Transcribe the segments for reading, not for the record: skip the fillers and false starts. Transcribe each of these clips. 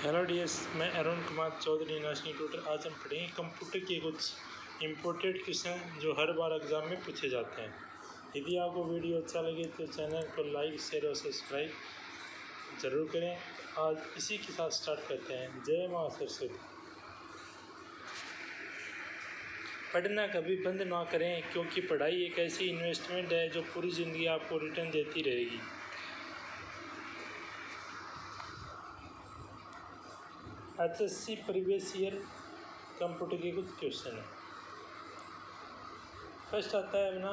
Hello dears, मैं Arun Kumar Chaudhary national tutor. आज हम पढ़ेंगे कंप्यूटर के कुछ इम्पोर्टेंट क्वेश्चन जो हर बार एग्ज़ाम में पूछे जाते हैं। यदि आपको वीडियो अच्छा लगे तो चैनल को लाइक शेयर और सब्सक्राइब ज़रूर करें। आज इसी के साथ स्टार्ट करते हैं। जय मां सरस्वती। पढ़ना कभी बंद ना करें, क्योंकि पढ़ाई एक ऐसी इन्वेस्टमेंट है जो पूरी ज़िंदगी आपको रिटर्न देती रहेगी। HSC प्रीवियस ईयर कंप्यूटर के कुछ क्वेश्चन है। फर्स्ट आता है अपना,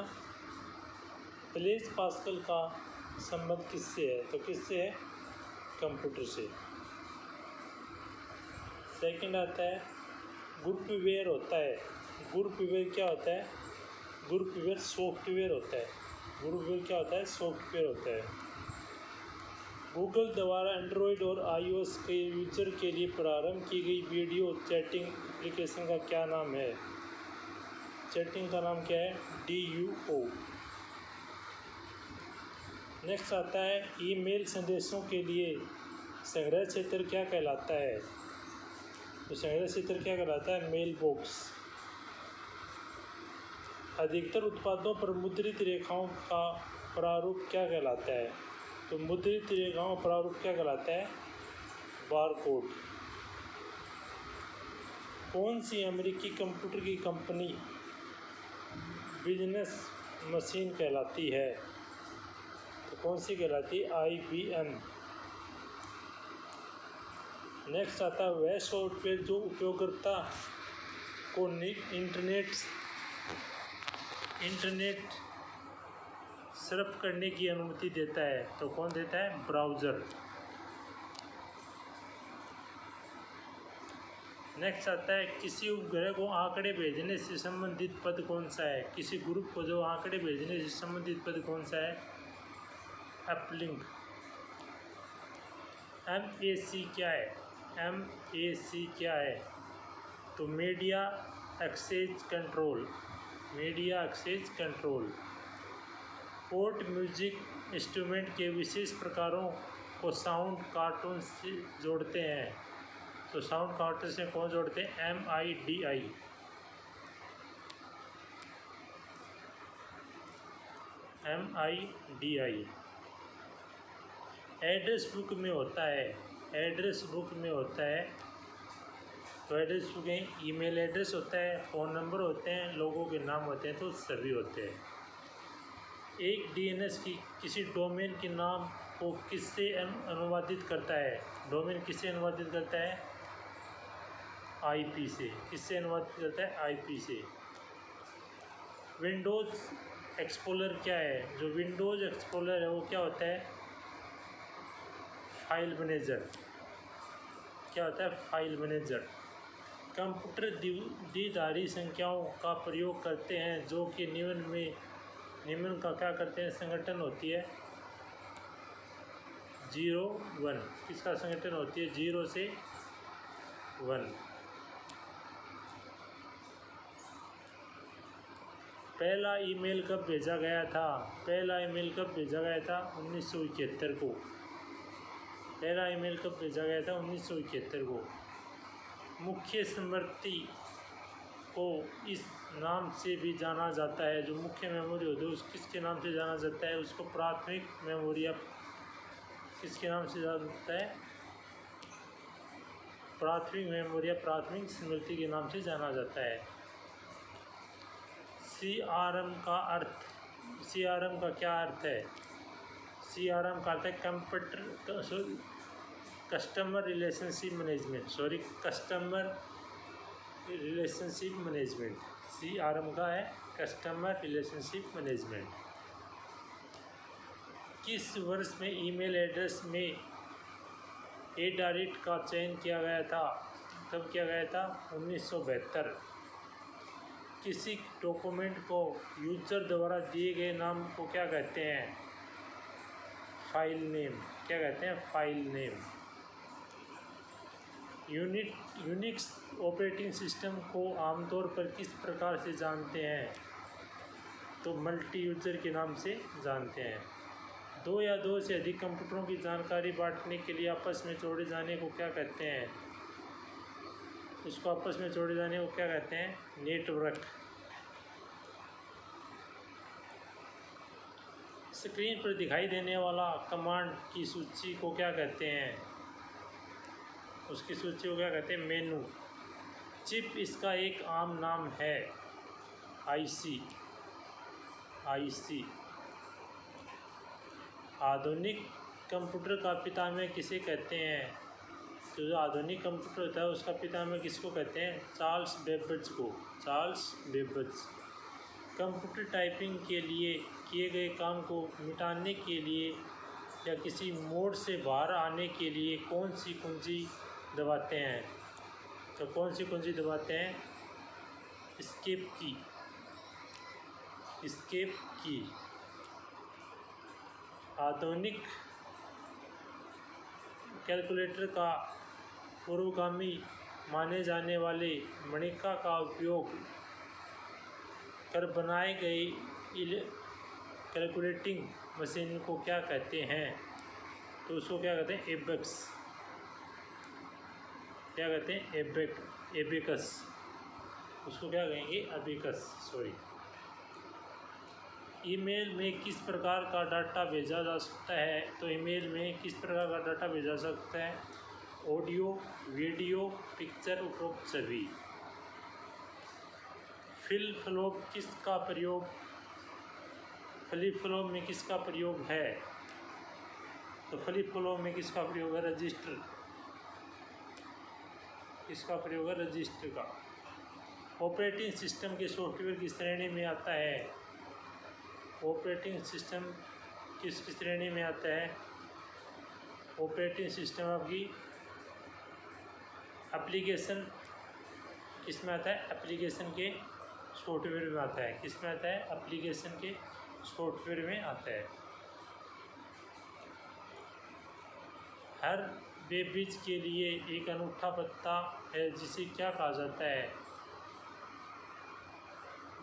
ब्लेज पास्कल का संबंध किससे है? तो किससे है? कंप्यूटर से। सेकंड आता है, ग्रुपवेयर होता है। ग्रुपवेयर क्या होता है? ग्रुपवेयर सॉफ्टवेयर होता है। ग्रुपवेयर क्या होता है? सॉफ्टवेयर होता है। गूगल द्वारा एंड्रॉयड और iOS के यूजर के लिए प्रारंभ की गई वीडियो चैटिंग एप्लीकेशन का क्या नाम है? चैटिंग का नाम क्या है? DUO। नेक्स्ट आता है, ईमेल संदेशों के लिए संग्रह क्षेत्र क्या कहलाता है? तो संग्रह क्षेत्र क्या कहलाता है? Mail box. अधिकतर उत्पादों पर मुद्रित रेखाओं का प्रारूप क्या कहलाता है? तो मुद्रित रेखाओं का प्रारूप क्या कहलाता है? बारकोड। कौन सी अमेरिकी कंप्यूटर की कंपनी बिजनेस मशीन कहलाती है? तो कौन सी कहलाती है? IBM। नेक्स्ट आता है, वह सॉफ्टवेयर जो उपयोगकर्ता को इंटरनेट सर्फ करने की अनुमति देता है। तो कौन देता है? ब्राउज़र। नेक्स्ट आता है, किसी उपग्रह को आंकड़े भेजने से संबंधित पद कौन सा है? किसी ग्रुप को जो आंकड़े भेजने से संबंधित पद कौन सा है? अपलिंक। MAC क्या है? MAC क्या है? तो media access control. Media access control. Port music instrument के विशेष प्रकारों को साउंड कार्टून से जोड़ते हैं। तो साउंड कार्टून से कौन जोड़ते हैं? MIDI। MIDI। एड्रेस बुक में होता है। एड्रेस बुक में होता है। तो एड्रेस बुक में ईमेल एड्रेस होता है, फ़ोन नंबर होते हैं, लोगों के नाम होते हैं, तो सभी होते हैं। एक DNS की किसी डोमेन के नाम को किससे अनुवादित करता है? डोमेन किससे अनुवादित करता है? IP से। किससे अनुवादित करता है? IP से। विंडोज़ एक्सप्लोरर क्या है? जो विंडोज़ एक्सप्लोरर है वो क्या होता है? File manager. क्या होता है? File manager. कंप्यूटर द्विआधारी संख्याओं का प्रयोग करते हैं जो कि निम्न का क्या करते हैं? संगठन होती है 0 1। किसका संगठन होती है? 0 से 1। पहला ईमेल कब भेजा गया था? पहला ईमेल कब भेजा गया था? 1971 को। पहला ईमेल कब भेजा गया था? 1971 को। मुख्य स्मृति को इस नाम से भी जाना जाता है, जो मुख्य मेमोरी होती है उस किसके नाम से जाना जाता है? उसको प्राथमिक मेमोरी या किसके नाम से जाना जाता है? प्राथमिक मेमोरी या प्राथमिक स्मृति के नाम से जाना जाता है। CRM का अर्थ, CRM का क्या अर्थ है? CRM का अर्थ है customer relationship management. Customer relationship management. CRM का है कस्टमर रिलेशनशिप मैनेजमेंट। किस वर्ष में ईमेल एड्रेस में एडारिट का चयन किया गया था? कब किया गया था? 1972। किसी डॉक्यूमेंट को यूजर द्वारा दिए गए नाम को क्या कहते हैं? File name. क्या कहते हैं? File name. Unix operating system को आमतौर पर किस प्रकार से जानते हैं? तो मल्टी यूजर के नाम से जानते हैं। दो या दो से अधिक कंप्यूटरों की जानकारी बांटने के लिए आपस में जोड़े जाने को क्या कहते हैं? उसको आपस में जोड़े जाने को क्या कहते हैं? नेटवर्क। स्क्रीन पर दिखाई देने वाला कमांड की सूची को क्या कहते हैं? उसकी सूची को क्या कहते हैं? मेनू। चिप इसका एक आम नाम है। आईसी। आधुनिक कंप्यूटर का पितामह किसे कहते हैं? तो जो आधुनिक कंप्यूटर होता है उसका पितामह किसको कहते हैं? चार्ल्स बेबेज को। Charles Babbage. कंप्यूटर टाइपिंग के लिए किए गए काम को मिटाने के लिए या किसी मोड से बाहर आने के लिए कौन सी कुंजी दबाते हैं? तो कौन सी कुंजी दबाते हैं? एस्केप की। एस्केप की। आधुनिक कैलकुलेटर का पूर्वगामी माने जाने वाले मणिका का उपयोग कर बनाए गए कैलकुलेटिंग मशीन को क्या कहते हैं? तो उसको क्या कहते हैं? एबेक्स। क्या कहते हैं? एबेकस। उसको क्या कहेंगे? अबेकस। सॉरी। ईमेल में किस प्रकार का डाटा भेजा जा सकता है? तो ईमेल में किस प्रकार का डाटा भेजा जा सकता है? ऑडियो, वीडियो, पिक्चर, उपरोक्त सभी। फ्लिप फ्लॉप किसका प्रयोग? फ्लिप फ्लॉप में किसका प्रयोग है? तो फ्लिप फ्लॉप में किसका प्रयोग है? रजिस्टर। किसका प्रयोग है? रजिस्टर का। ऑपरेटिंग सिस्टम के सॉफ्टवेयर की श्रेणी में आता है? ऑपरेटिंग सिस्टम किस श्रेणी में आता है? ऑपरेटिंग सिस्टम आपकी एप्लीकेशन किस में आता है? एप्लीकेशन के सॉफ्टवेयर में आता है। किस में आता है? एप्लीकेशन के सॉफ्टवेयर में आता है। हर वेब पेज के लिए एक अनूठा पता है जिसे क्या कहा जाता है?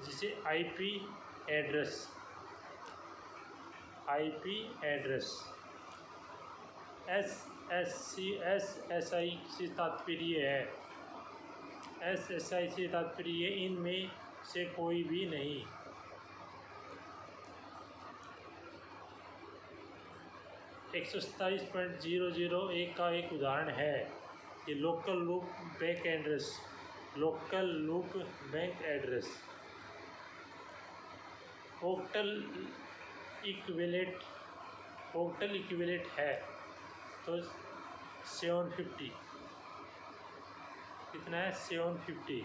जिसे IP address. IP address. SSI से तात्पर्य है? एसएसआई से तात्पर्य इनमें से कोई भी नहीं। एक 127.001 का एक उदाहरण है। ये local loop bank address. Local loop bank address. Octal equivalent है तो 750। कितना है? 750।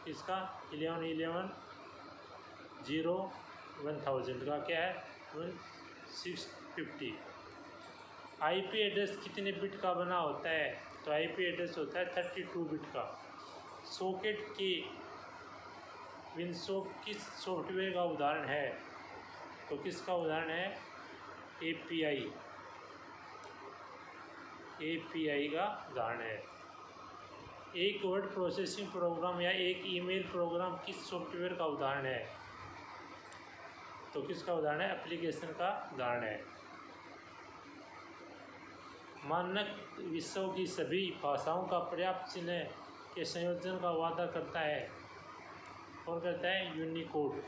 इसका 1111 का क्या है? 1650। आईपी एड्रेस कितने बिट का बना होता है? तो आईपी एड्रेस होता है 32 बिट का। सॉकेट के विंडोज किस सॉफ्टवेयर का उदाहरण है? तो किसका उदाहरण है? एपीआई का उदाहरण है। एक वर्ड प्रोसेसिंग प्रोग्राम या एक ईमेल प्रोग्राम किस सॉफ्टवेयर का उदाहरण है? तो किसका उदाहरण है? एप्लीकेशन का उदाहरण है। मानक विश्व की सभी भाषाओं का पर्याप्त चिन्ह के संयोजन का वादा करता है। कौन करता है? यूनिकोड।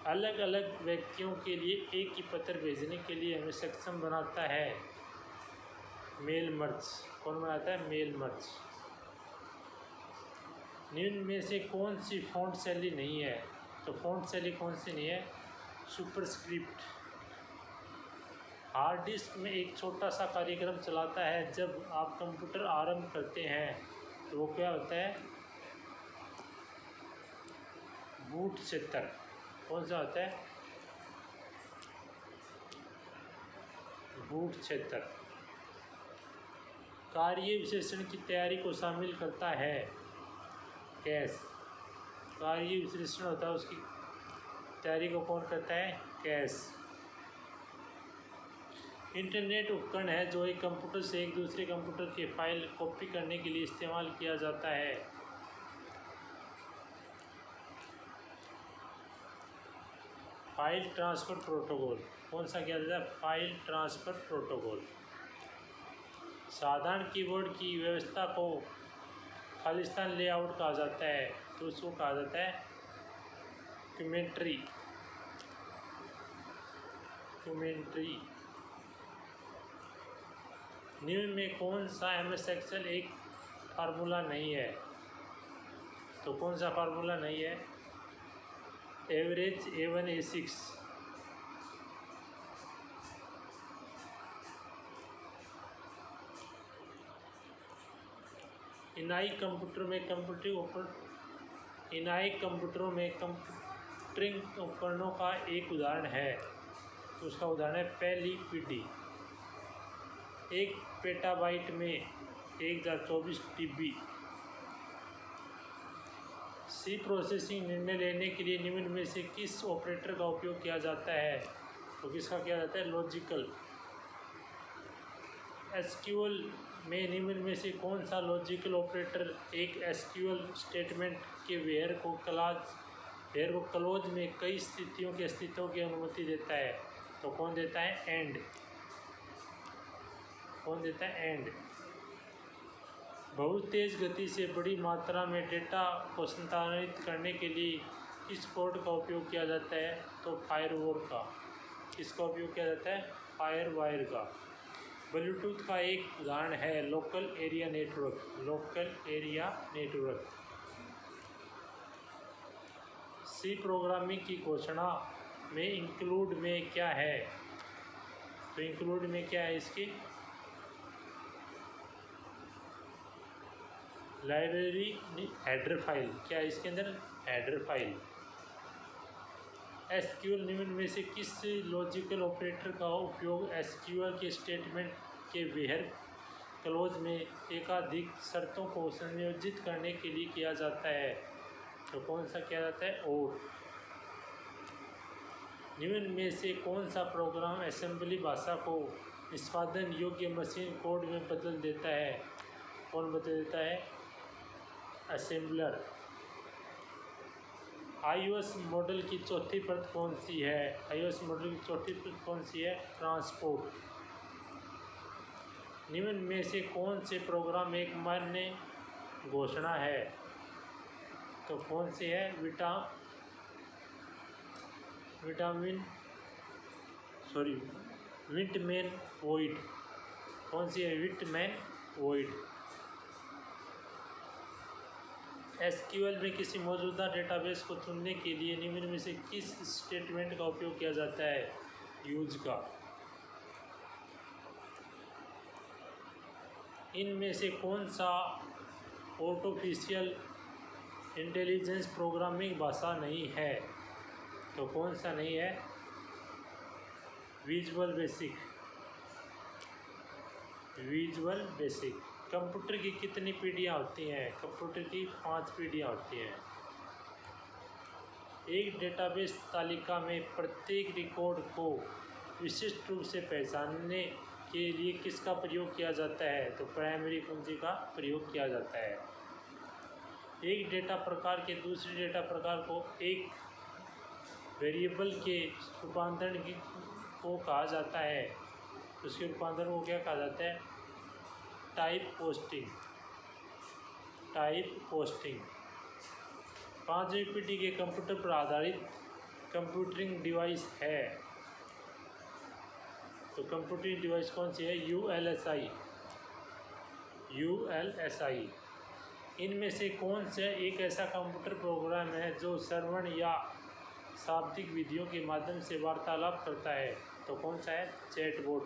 अलग अलग व्यक्तियों के लिए एक ही पत्र भेजने के लिए हमें सक्षम बनाता है मेल मर्ज। कौन बनाता है? Mail merge. निम्न में से कौन सी फ़ॉन्ट शैली नहीं है? तो फ़ॉन्ट शैली कौन सी नहीं है? सुपरस्क्रिप्ट। हार्ड डिस्क में एक छोटा सा कार्यक्रम चलाता है जब आप कंप्यूटर आरंभ करते हैं तो वो क्या होता है? बूट क्षेत्र। कौन सा होता है? बूट क्षेत्र। कार्य विश्लेषण की तैयारी को शामिल करता है कैश। कार्य विश्लेषण होता है उसकी तैयारी को कौन करता है? कैश। इंटरनेट उपकरण है जो एक कंप्यूटर से एक दूसरे कंप्यूटर की फाइल कॉपी करने के लिए इस्तेमाल किया जाता है। File transfer protocol. कौन सा किया जाता है? File transfer protocol. साधारण कीबोर्ड की व्यवस्था को खालिस्तान लेआउट कहा जाता है, तो उसको कहा जाता है क्यूमेंट्री। निम्न में कौन सा MS एक्सेल एक फार्मूला नहीं है? तो कौन सा फार्मूला नहीं है? Average A1 A6। इनाई कंप्यूटरों में कंप्यूटिंग उपकरणों का एक उदाहरण है, तो उसका उदाहरण है पहली पीढ़ी। 1 पेटाबाइट में 1024 TB। सी प्रोसेसिंग निर्णय लेने के लिए निम्न में से किस ऑपरेटर का उपयोग किया जाता है? तो किसका किया जाता है? लॉजिकल। SQL में निम्न में से कौन सा लॉजिकल ऑपरेटर एक SQL स्टेटमेंट के वेयर को क्लोज में कई स्थितियों के अस्तित्व की अनुमति देता है? तो कौन देता है? एंड। कौन देता है? एंड। बहुत तेज़ गति से बड़ी मात्रा में डेटा को संसाधित करने के लिए किस पोर्ट का उपयोग किया जाता है? तो फायरवॉल का। किसका उपयोग किया जाता है? फायरवायर का। ब्लूटूथ का एक उदाहरण है local area network. C programming की घोषणा में इंक्लूड में क्या है? तो इंक्लूड में क्या है इसकी? Library header file. क्या है इसके अंदर? Header file. SQL निम्न में से किस लॉजिकल ऑपरेटर का उपयोग SQL के स्टेटमेंट के वेयर क्लोज में एकाधिक शर्तों को संयोजित करने के लिए किया जाता है? तो कौन सा किया जाता है? और। निम्न में से कौन सा प्रोग्राम असेंबली भाषा को निष्पादन योग्य मशीन कोड में बदल देता है? कौन बदल देता है? असेंबलर। iOS मॉडल की चौथी परत कौन सी है? iOS मॉडल की चौथी परत कौन सी है? ट्रांसपोर्ट। निम्न में से कौन से प्रोग्राम एक मान्य घोषणा है? तो कौन सी है? Whitman void. कौन सी है? Whitman void. SQL में किसी मौजूदा डेटाबेस को चुनने के लिए निम्न में से किस स्टेटमेंट का उपयोग किया जाता है? यूज का। इनमें से कौन सा आर्टिफिशियल इंटेलिजेंस प्रोग्रामिंग भाषा नहीं है? तो कौन सा नहीं है? Visual basic. कंप्यूटर की कितनी पीढ़ियाँ होती हैं? कंप्यूटर की 5 पीढ़ियाँ होती हैं। एक डेटाबेस तालिका में प्रत्येक रिकॉर्ड को विशिष्ट रूप से पहचानने के लिए किसका प्रयोग किया जाता है? तो प्राइमरी कुंजी का प्रयोग किया जाता है। एक डेटा प्रकार के दूसरे डेटा प्रकार को एक वेरिएबल के रूपांतरण को कहा जाता है। उसके रूपांतरण को क्या कहा जाता है? Type posting. 5वीं पीढ़ी के कंप्यूटर पर आधारित कंप्यूटिंग डिवाइस है। तो कंप्यूटिंग डिवाइस कौन सी है? ULSI। इनमें से कौन सा एक ऐसा कंप्यूटर प्रोग्राम है जो श्रवण या शाब्दिक विधियों के माध्यम से वार्तालाप करता है? तो कौन सा है? चैटबॉट।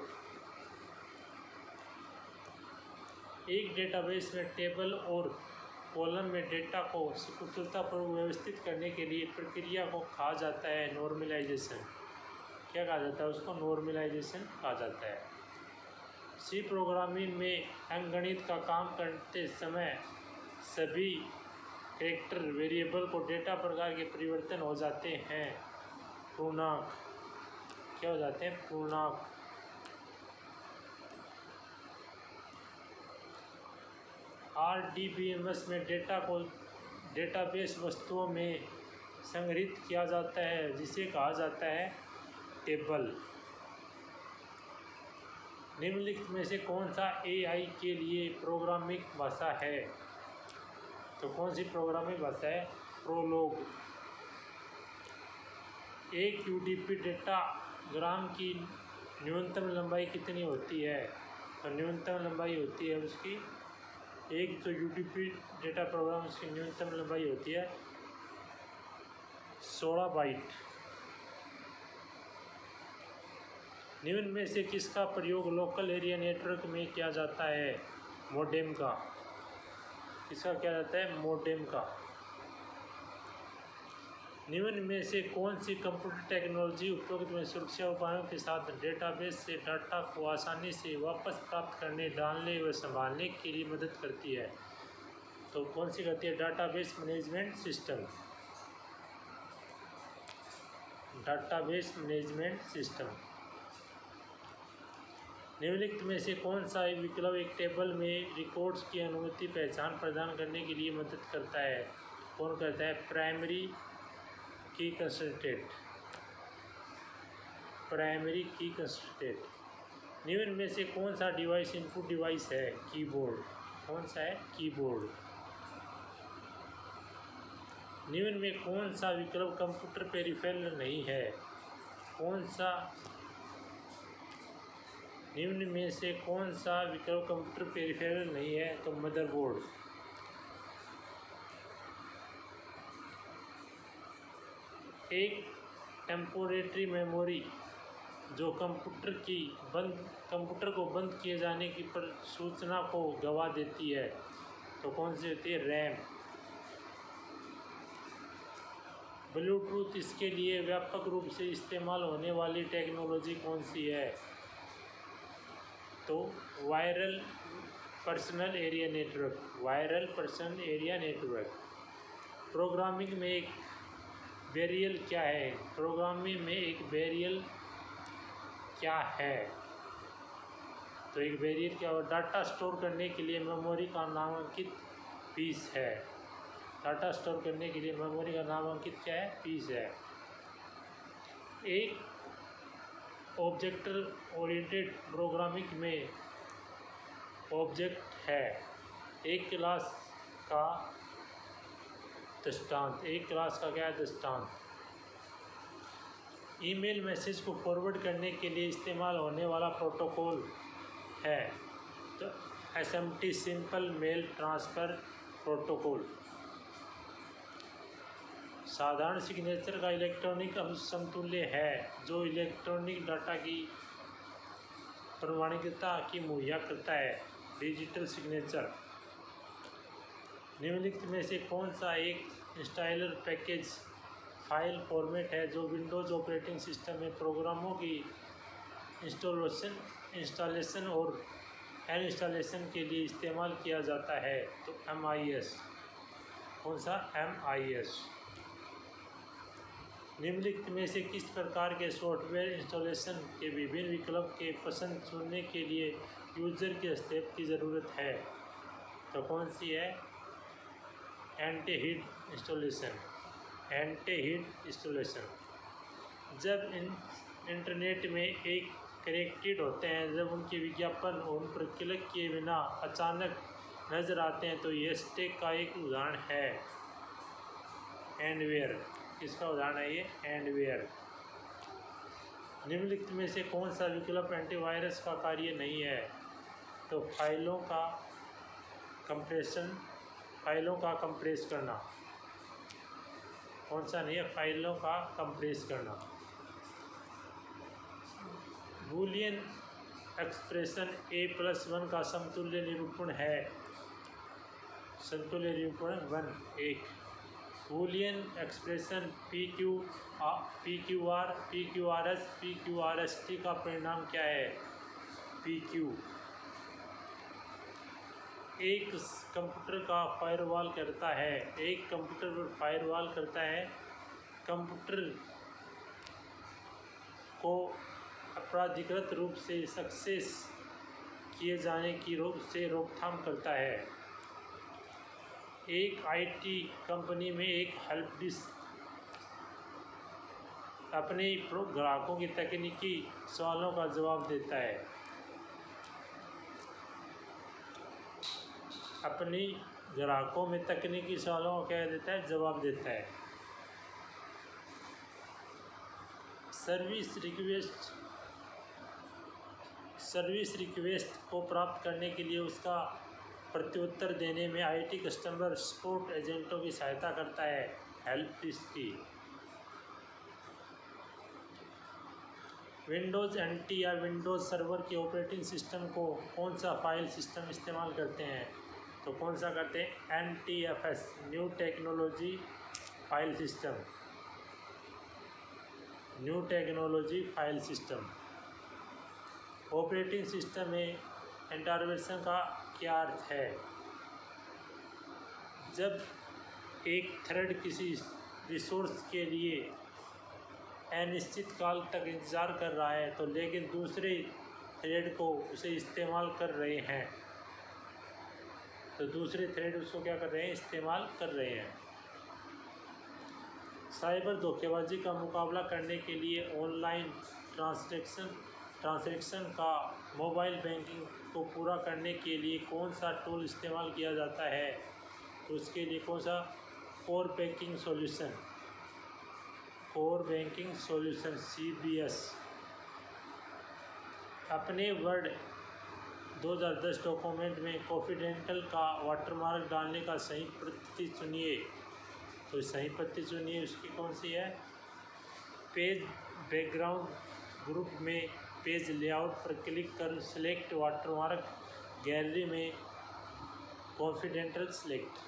एक डेटाबेस में टेबल और कॉलम में डेटा को कुशलतापूर्वक व्यवस्थित करने के लिए प्रक्रिया को कहा जाता है नॉर्मलाइजेशन। क्या कहा जाता है? उसको नॉर्मलाइजेशन कहा जाता है। सी प्रोग्रामिंग में अंकगणित का काम करते समय सभी कैरेक्टर वेरिएबल को डेटा प्रकार के परिवर्तन हो जाते हैं पूर्णांक। क्या हो जाते हैं? पूर्णांक। RDBMS में डेटा को डेटाबेस वस्तुओं में संग्रहित किया जाता है, जिसे कहा जाता है टेबल। निम्नलिखित में से कौन सा एआई के लिए प्रोग्रामिंग भाषा है? तो कौन सी प्रोग्रामिंग भाषा है? प्रोलोग। एक यूडीपी डेटाग्राम की न्यूनतम लंबाई कितनी होती है? तो न्यूनतम लंबाई होती है उसकी, एक जो यूडीपी डेटा प्रोग्राम उसकी न्यूनतम लंबाई होती है 16 बाइट। निम्न में से किसका प्रयोग लोकल एरिया नेटवर्क में किया जाता है? मोडेम का। किसका किया जाता है? मोडेम का। निम्न में से कौन सी कंप्यूटर टेक्नोलॉजी उपयोग में सुरक्षा उपायों के साथ डेटाबेस से डाटा को आसानी से वापस प्राप्त करने, डालने व संभालने के लिए मदद करती है? तो कौन सी करती है? Database management system. Database management system. निम्नलिखित में से कौन सा विकल्प एक टेबल में रिकॉर्ड्स की अनुमति पहचान प्रदान करने के लिए मदद करता है? कौन करता है? प्राइमरी की कंसंट्रेट। प्राइमरी की कंसंट्रेट। निम्न में से कौन सा डिवाइस इनपुट डिवाइस है? कीबोर्ड। कौन सा है? कीबोर्ड। निम्न में कौन सा विकल्प कंप्यूटर पेरिफेरल नहीं है? कौन सा? निम्न में से कौन सा विकल्प कंप्यूटर पेरिफेरल नहीं है? तो मदरबोर्ड। एक टेम्पोरेटरी मेमोरी जो कंप्यूटर को बंद किए जाने की सूचना को गवा देती है, तो कौन सी होती है? रैम। ब्लूटूथ, इसके लिए व्यापक रूप से इस्तेमाल होने वाली टेक्नोलॉजी कौन सी है? तो viral personal area network. Viral personal area network. Programming में एक वेरिएबल क्या है? प्रोग्रामिंग में एक वेरिएबल क्या है? तो एक वेरिएबल क्या हो? डाटा स्टोर करने के लिए मेमोरी का नामांकित पीस है। डाटा स्टोर करने के लिए मेमोरी का नामांकित क्या है? पीस है। एक ऑब्जेक्ट ओरिएंटेड प्रोग्रामिंग में ऑब्जेक्ट है एक क्लास का दृष्टांत। एक क्लास का क्या है? दृष्टांत। ईमेल मैसेज को फॉरवर्ड करने के लिए इस्तेमाल होने वाला प्रोटोकॉल है, तो SMT, simple mail transfer protocol. साधारण सिग्नेचर का इलेक्ट्रॉनिक समतुल्य है जो इलेक्ट्रॉनिक डाटा की प्रमाणिकता की मुहैया करता है, डिजिटल सिग्नेचर। निम्नलिखित में से कौन सा एक इंस्टॉलर पैकेज फाइल फॉर्मेट है जो विंडोज़ ऑपरेटिंग सिस्टम में प्रोग्रामों की इंस्टॉलेशन और अनइंस्टॉलेशन के लिए इस्तेमाल किया जाता है? तो MIS। कौन सा? MIS। निम्नलिखित में से किस प्रकार के सॉफ्टवेयर इंस्टॉलेशन के विभिन्न विकल्प के पसंद चुनने के लिए यूजर के हस्तक्षेप की ज़रूरत है? तो कौन सी है? Anti heat installation. Anti heat installation. जब इंटरनेट में एक कनेक्टेड होते हैं, जब उनके विज्ञापन उन पर क्लिक किए बिना अचानक नज़र आते हैं, तो यह स्टैक का एक उदाहरण है। एंडवेयर। किसका उदाहरण है ये? एंडवेयर। निम्नलिखित में से कौन सा विकल्प एंटीवायरस का कार्य नहीं है? तो फाइलों का कंप्रेस करना। कौन सा नहीं है? फाइलों का कंप्रेस करना। बूलियन एक्सप्रेशन A+1 का समतुल्य निरूपण है। समतुल्य निरूपण 1 1। Boolean expression PQR, PQRS, PQRST का परिणाम क्या है? PQ। एक कंप्यूटर का फायरवॉल करता है। एक कंप्यूटर फायरवॉल करता है, कंप्यूटर को अपराधिकृत रूप से सक्सेस किए जाने की रोकथाम करता है। एक IT कंपनी में एक हेल्प डेस्क अपने ग्राहकों की तकनीकी सवालों का जवाब देता है। अपनी ग्राहकों में तकनीकी सवालों का क्या देता है, जवाब देता है। सर्विस रिक्वेस्ट को प्राप्त करने के लिए उसका प्रत्युत्तर देने में आईटी कस्टमर सपोर्ट एजेंटों की सहायता करता है, हेल्प डेस्क की। विंडोज़ एनटी या विंडोज़ सर्वर के ऑपरेटिंग सिस्टम को कौन सा फाइल सिस्टम इस्तेमाल करते हैं, तो कौन सा करते हैं, NTFS, new technology file system. New technology file system. Operating system में एंटारवेशन का क्या अर्थ है, जब एक थ्रेड किसी रिसोर्स के लिए अनिश्चित काल तक इंतज़ार कर रहा है तो लेकिन दूसरे थ्रेड को उसे इस्तेमाल कर रहे हैं, तो दूसरे थ्रेड उसको क्या कर रहे हैं, इस्तेमाल कर रहे हैं। साइबर धोखेबाजी का मुकाबला करने के लिए ऑनलाइन ट्रांजैक्शन का मोबाइल बैंकिंग को पूरा करने के लिए कौन सा टूल इस्तेमाल किया जाता है, तो उसके लिए कौन सा, कोर बैंकिंग सॉल्यूशन CBS। अपने वर्ड 2010 डॉक्यूमेंट में कॉन्फिडेंशियल का वाटरमार्क डालने का सही पद्धति चुनिए, तो सही पद्धति चुनिए उसकी कौन सी है, पेज बैकग्राउंड ग्रुप में पेज लेआउट पर क्लिक कर सिलेक्ट वाटरमार्क, गैलरी में कॉन्फिडेंशियल सिलेक्ट।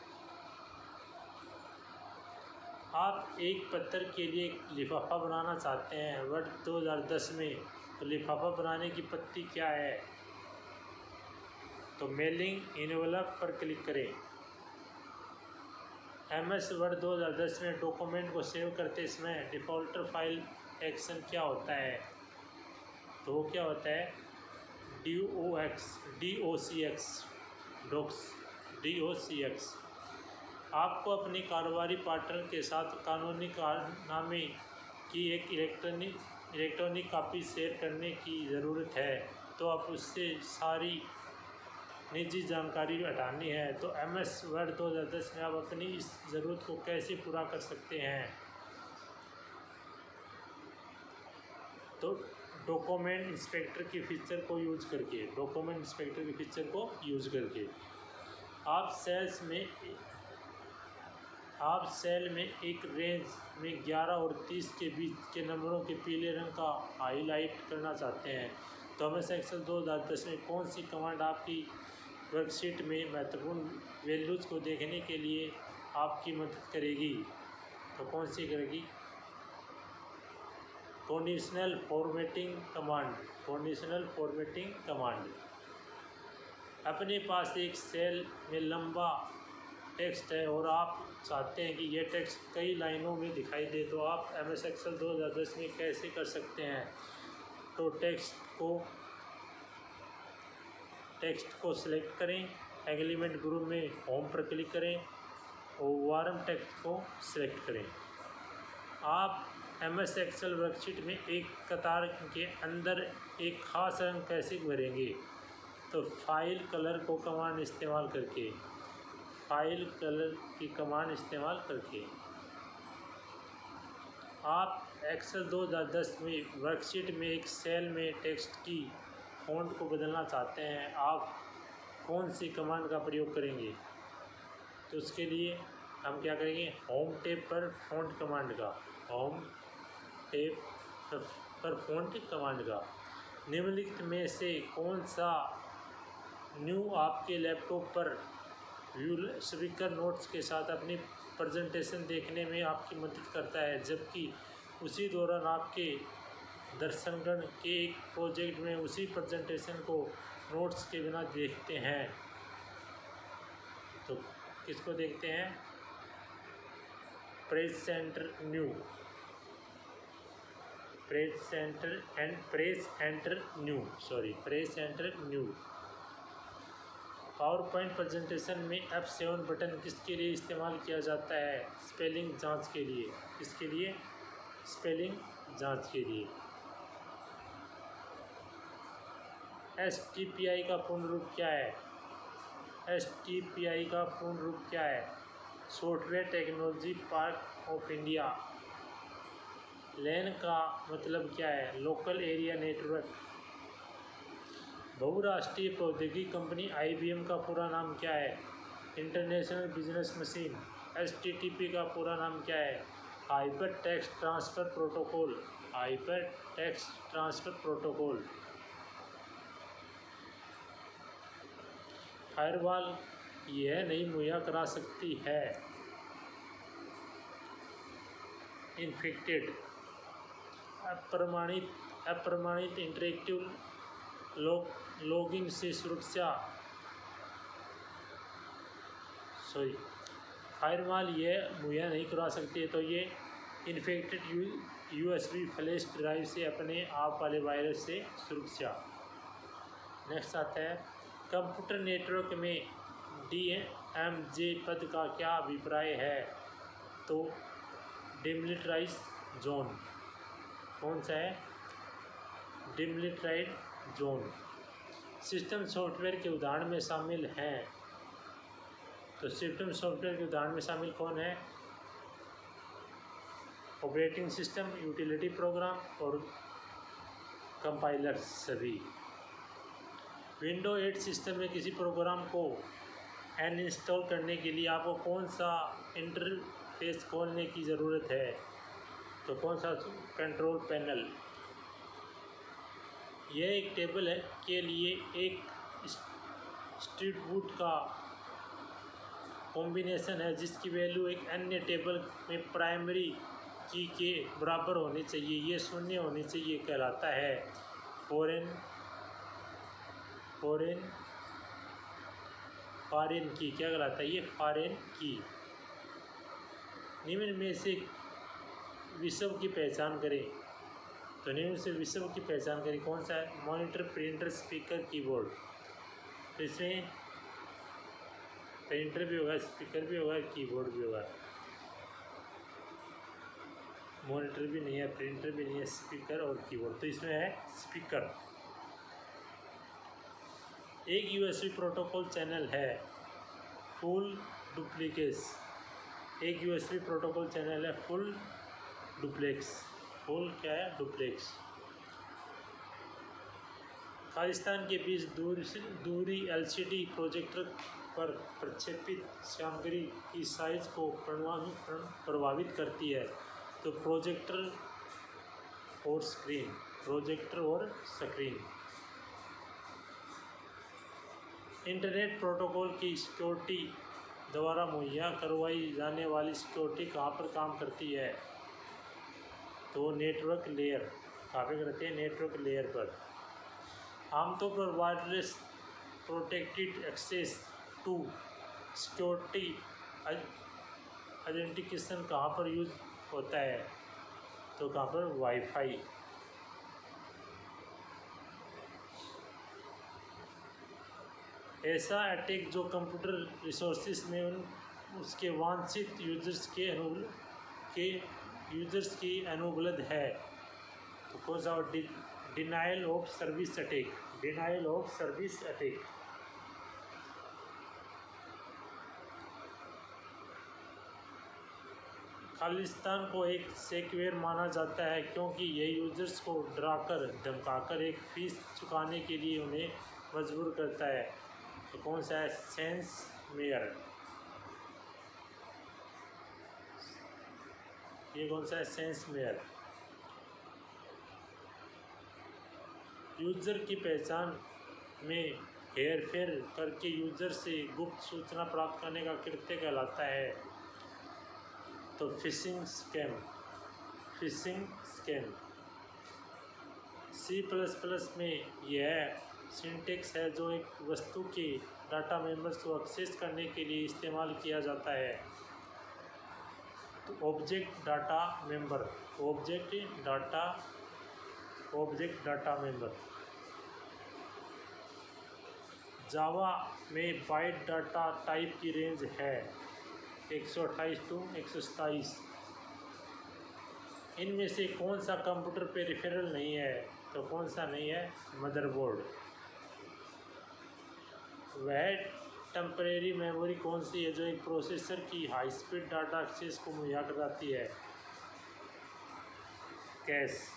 आप एक पत्र के लिए एक लिफाफा बनाना चाहते हैं वर्ड 2010 में, तो लिफाफा बनाने की पद्धति क्या है, तो मेलिंग एनवेलप पर क्लिक करें। MS वर्ड 2010 में डॉक्यूमेंट को सेव करते समय डिफ़ॉल्ट फाइल एक्शन क्या होता है, तो वो क्या होता है, DOCX। आपको अपने कारोबारी पार्टनर के साथ कानूनी कारनामे की एक इलेक्ट्रॉनिक कापी शेयर करने की ज़रूरत है, तो आप उससे सारी निजी जानकारी हटानी है। तो MS वर्ड 2010 में आप अपनी इस ज़रूरत को कैसे पूरा कर सकते हैं, तो डॉक्यूमेंट इंस्पेक्टर की फीचर को यूज़ करके आप सेल में एक रेंज में 11 और 30 के बीच के नंबरों के पीले रंग का हाईलाइट करना चाहते हैं, तो MS एक्सेल 2010 में कौन सी कमांड आपकी वर्कशीट में महत्वपूर्ण वैल्यूज़ को देखने के लिए आपकी मदद करेगी, तो कौन सी करेगी, कंडीशनल फॉर्मेटिंग कमांड। अपने पास एक सेल में लंबा टेक्स्ट है और आप चाहते हैं कि यह टेक्स्ट कई लाइनों में दिखाई दे, तो आप MS एक्सेल 2010 में कैसे कर सकते हैं, तो टेक्स्ट को सिलेक्ट करें, एलिमेंट ग्रुप में होम पर क्लिक करें और वार्म टेक्स्ट को सिलेक्ट करें। आप MS एक्सेल वर्कशीट में एक कतार के अंदर एक खास रंग कैसे भरेंगे, तो फाइल कलर कमांड इस्तेमाल करके आप एक्सेल 2010 में वर्कशीट में एक सेल में टेक्स्ट की फ़ॉन्ट को बदलना चाहते हैं, आप कौन सी कमांड का प्रयोग करेंगे, तो उसके लिए हम क्या करेंगे, होम टैब पर फ़ॉन्ट कमांड का निम्नलिखित में से कौन सा न्यू आपके लैपटॉप पर स्पीकर नोट्स के साथ अपनी प्रेजेंटेशन देखने में आपकी मदद करता है, जबकि उसी दौरान आपके दर्शकगण के एक प्रोजेक्ट में उसी प्रेजेंटेशन को नोट्स के बिना देखते हैं, तो किसको देखते हैं, press centre new. Power point presentation में F7 बटन किसके लिए इस्तेमाल किया जाता है, स्पेलिंग जांच के लिए, स्पेलिंग जांच के लिए। STPI का पूर्ण रूप क्या है? STPI का पूर्ण रूप क्या है? Software technology park of India. LAN का मतलब क्या है? Local area network. बहुराष्ट्रीय प्रौद्योगिकी कंपनी IBM का पूरा नाम क्या है? International business machine. HTTP का पूरा नाम क्या है? Hyper text transfer protocol. Hyper text transfer protocol. Firewall यह नहीं मुहैया करा सकती है। इन्फेक्टेड अप्रमाणित इंटरेक्टिव लॉगिंग से सुरक्षा। फायरवॉल यह मुहैया नहीं करा सकती है, तो ये इन्फेक्टेड USB फ्लैश ड्राइव से अपने आप वाले वायरस से सुरक्षा। नेक्स्ट आता है कंप्यूटर नेटवर्क में DMZ पद का क्या अभिप्राय है? तो डिमिलिटराइज जोन। कौन सा है? Demilitarise zone. सिस्टम सॉफ्टवेयर के उदाहरण में शामिल हैं। तो सिस्टम सॉफ्टवेयर के उदाहरण में शामिल कौन है? ऑपरेटिंग सिस्टम, यूटिलिटी प्रोग्राम और कंपाइलर्स सभी। विंडो 8 सिस्टम में किसी प्रोग्राम को अनइंस्टॉल करने के लिए आपको कौन सा इंटरफेस खोलने की ज़रूरत है? तो कौन सा? Control panel. यह एक टेबल है के लिए एक स्ट्रीट का कॉम्बिनेशन है जिसकी वैल्यू एक अन्य टेबल में प्राइमरी की के बराबर होनी चाहिए। ये शून्य होनी चाहिए कहलाता है फॉरेन की। क्या कहलाता है ये? फॉरेन की। निम्न में से विषम की पहचान करें। तो निम्न से विषम की पहचान करें। कौन सा है? Monitor, printer, speaker, keyboard. तो इसमें प्रिंटर भी होगा, स्पीकर भी होगा, कीबोर्ड भी होगा। मॉनिटर भी नहीं है, प्रिंटर भी नहीं है, स्पीकर और कीबोर्ड। तो इसमें है स्पीकर। एक USB प्रोटोकॉल चैनल है फुल डुप्लेक्स। एक USB प्रोटोकॉल चैनल है फुल डुप्लेक्स। फुल क्या है? डुप्लेक्स। खालिस्तान के बीच दूरी LCD प्रोजेक्टर पर प्रक्षेपित सामग्री की साइज को प्रभावित करती है। तो प्रोजेक्टर और स्क्रीन। प्रोजेक्टर और स्क्रीन। इंटरनेट प्रोटोकॉल की सिक्योरिटी द्वारा मुहैया करवाई जाने वाली सिक्योरिटी कहाँ पर काम करती है? तो नेटवर्क लेयर। कहाँ पे करते हैं? नेटवर्क लेयर पर। आमतौर पर wireless protected access two security identification कहाँ पर यूज होता है? तो कहाँ पर? वाईफाई। ऐसा अटैक जो कंप्यूटर रिसोर्सेज में उसके वांछित यूजर्स की अनुपलब्ध है। तो कौन सा? Denial of service attack. Denial of service attack. Khalistan को एक सेक्वेयर माना जाता है क्योंकि यह यूजर्स को डराकर धमकाकर एक फीस चुकाने के लिए उन्हें मजबूर करता है। तो कौन सा है? सेंसमेयर। ये कौन सा है? सेंसमेयर। यूजर की पहचान में हेरफेर करके यूजर से गुप्त सूचना प्राप्त करने का कृत्य कहलाता है। तो fishing scam. Fishing scam. C++ में यह सिंटैक्स है जो एक वस्तु के डाटा मेंबर्स को एक्सेस करने के लिए इस्तेमाल किया जाता है। तो object data member. Object data member. Java में बाइट डाटा टाइप की रेंज है 128 to 127। इनमें से कौन सा कंप्यूटर पेरिफेरल नहीं है? तो कौन सा नहीं है? मदरबोर्ड। वह टेम्परेरी मेमोरी कौन सी है जो एक प्रोसेसर की हाई स्पीड डाटा एक्सेस को मुहैया कराती है? कैश।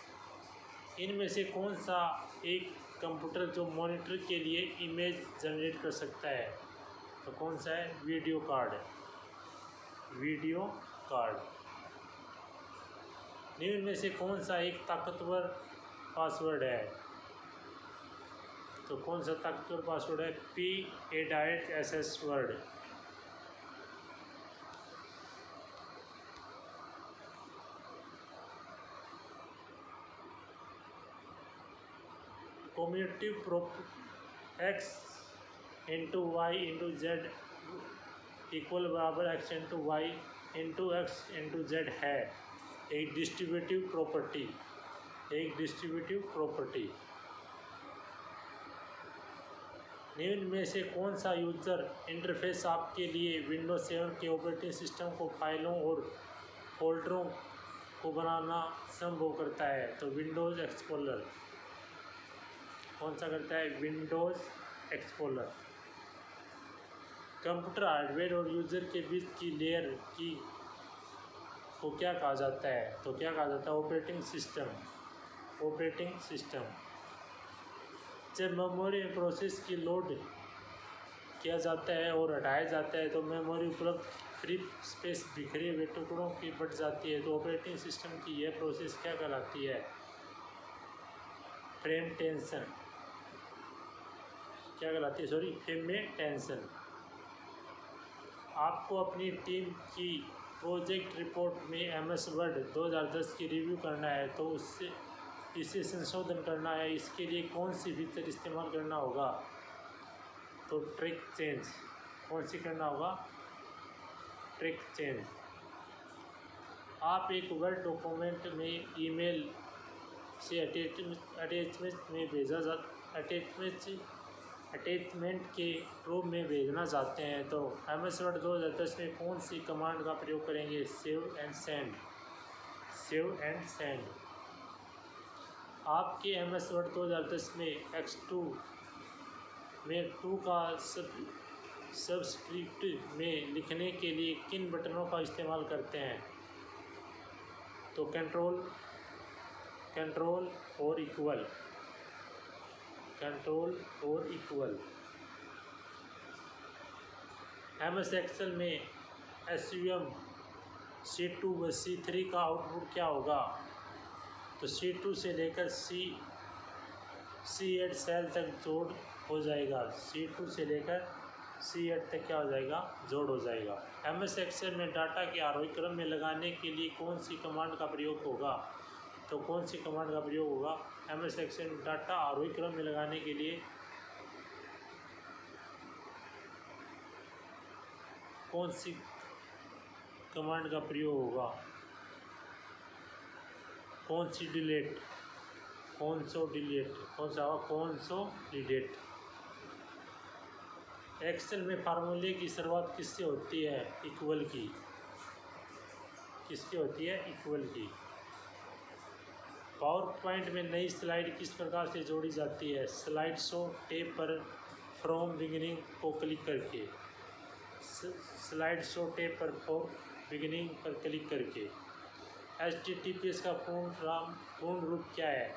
इनमें से कौन सा एक कंप्यूटर जो मॉनिटर के लिए इमेज जनरेट कर सकता है? तो कौन सा है? Video card. Video card. निम्न में से कौन सा एक ताकतवर पासवर्ड है? तो कौन सा ताकतवर पासवर्ड है? PADIETSS word. Commutative prop x into Y into Z equal बराबर x into Y into X into Z है एक डिस्ट्रीब्यूटिव प्रॉपर्टी। एक डिस्ट्रीब्यूटिव प्रॉपर्टी। निम्न में से कौन सा यूजर इंटरफेस आपके लिए विंडोज 7 के ऑपरेटिंग सिस्टम को फाइलों और फोल्डरों को बनाना संभव करता है? तो विंडोज एक्सप्लोरर। कौन सा करता है? Windows explorer. कंप्यूटर हार्डवेयर और यूजर के बीच की लेयर की को क्या कहा जाता है? तो क्या कहा जाता है? Operating system. Operating system. जब मेमोरी प्रोसेस की लोड किया जाता है और हटाया जाता है तो मेमोरी उपलब्ध फ्री स्पेस बिखरे हुए टुकड़ों की बढ़ जाती है। तो ऑपरेटिंग सिस्टम की यह प्रोसेस क्या कहलाती है? Frame tension. क्या कहलाती है? सॉरी, फ्रेम में टेंशन। आपको अपनी टीम की प्रोजेक्ट रिपोर्ट में MS वर्ड 2010 की रिव्यू करना है तो इसे संशोधन करना है। इसके लिए कौन सी फीचर इस्तेमाल करना होगा? तो ट्रिक चेंज। कौन सी करना होगा? Trick change. आप एक वर्ड डॉक्यूमेंट में ईमेल से अटैचमेंट में अटैचमेंट के रूप में भेजना चाहते हैं तो MS वर्ड 2010 में कौन सी कमांड का प्रयोग करेंगे? Save and send. Save and send. आपके MS वर्ड 2010 में X2 में 2 का सबस्क्रिप्ट में लिखने के लिए किन बटनों का इस्तेमाल करते हैं? तो कंट्रोल और इक्वल। कंट्रोल और इक्वल। MS एक्सेल में SVM C2 व C3 का आउटपुट क्या होगा? तो C2 से लेकर C8 सेल तक जोड़ हो जाएगा। C2 से लेकर C8 तक क्या हो जाएगा? जोड़ हो जाएगा। MS एक्सेल में डाटा के आरोही क्रम में लगाने के लिए कौन सी कमांड का प्रयोग होगा? तो कौन सी कमांड का प्रयोग होगा? MS एक्सेल में डाटा आरोही क्रम में लगाने के लिए कौन सी कमांड का प्रयोग होगा? कौन सी डिलीट। कौन सा डिलीट। कौन सा होगा? कौन सा डिलीट। एक्सेल में फार्मूले की शुरुआत किससे होती है? इक्वल की। किसकी होती है? इक्वल की। पावर पॉइंट में नई स्लाइड किस प्रकार से जोड़ी जाती है? स्लाइड शो टैब पर फ्रॉम बिगिनिंग को क्लिक करके। स्लाइड शो टैब पर फ्रॉम बिगिनिंग पर क्लिक करके। HTTPS का पूर्ण रूप क्या है?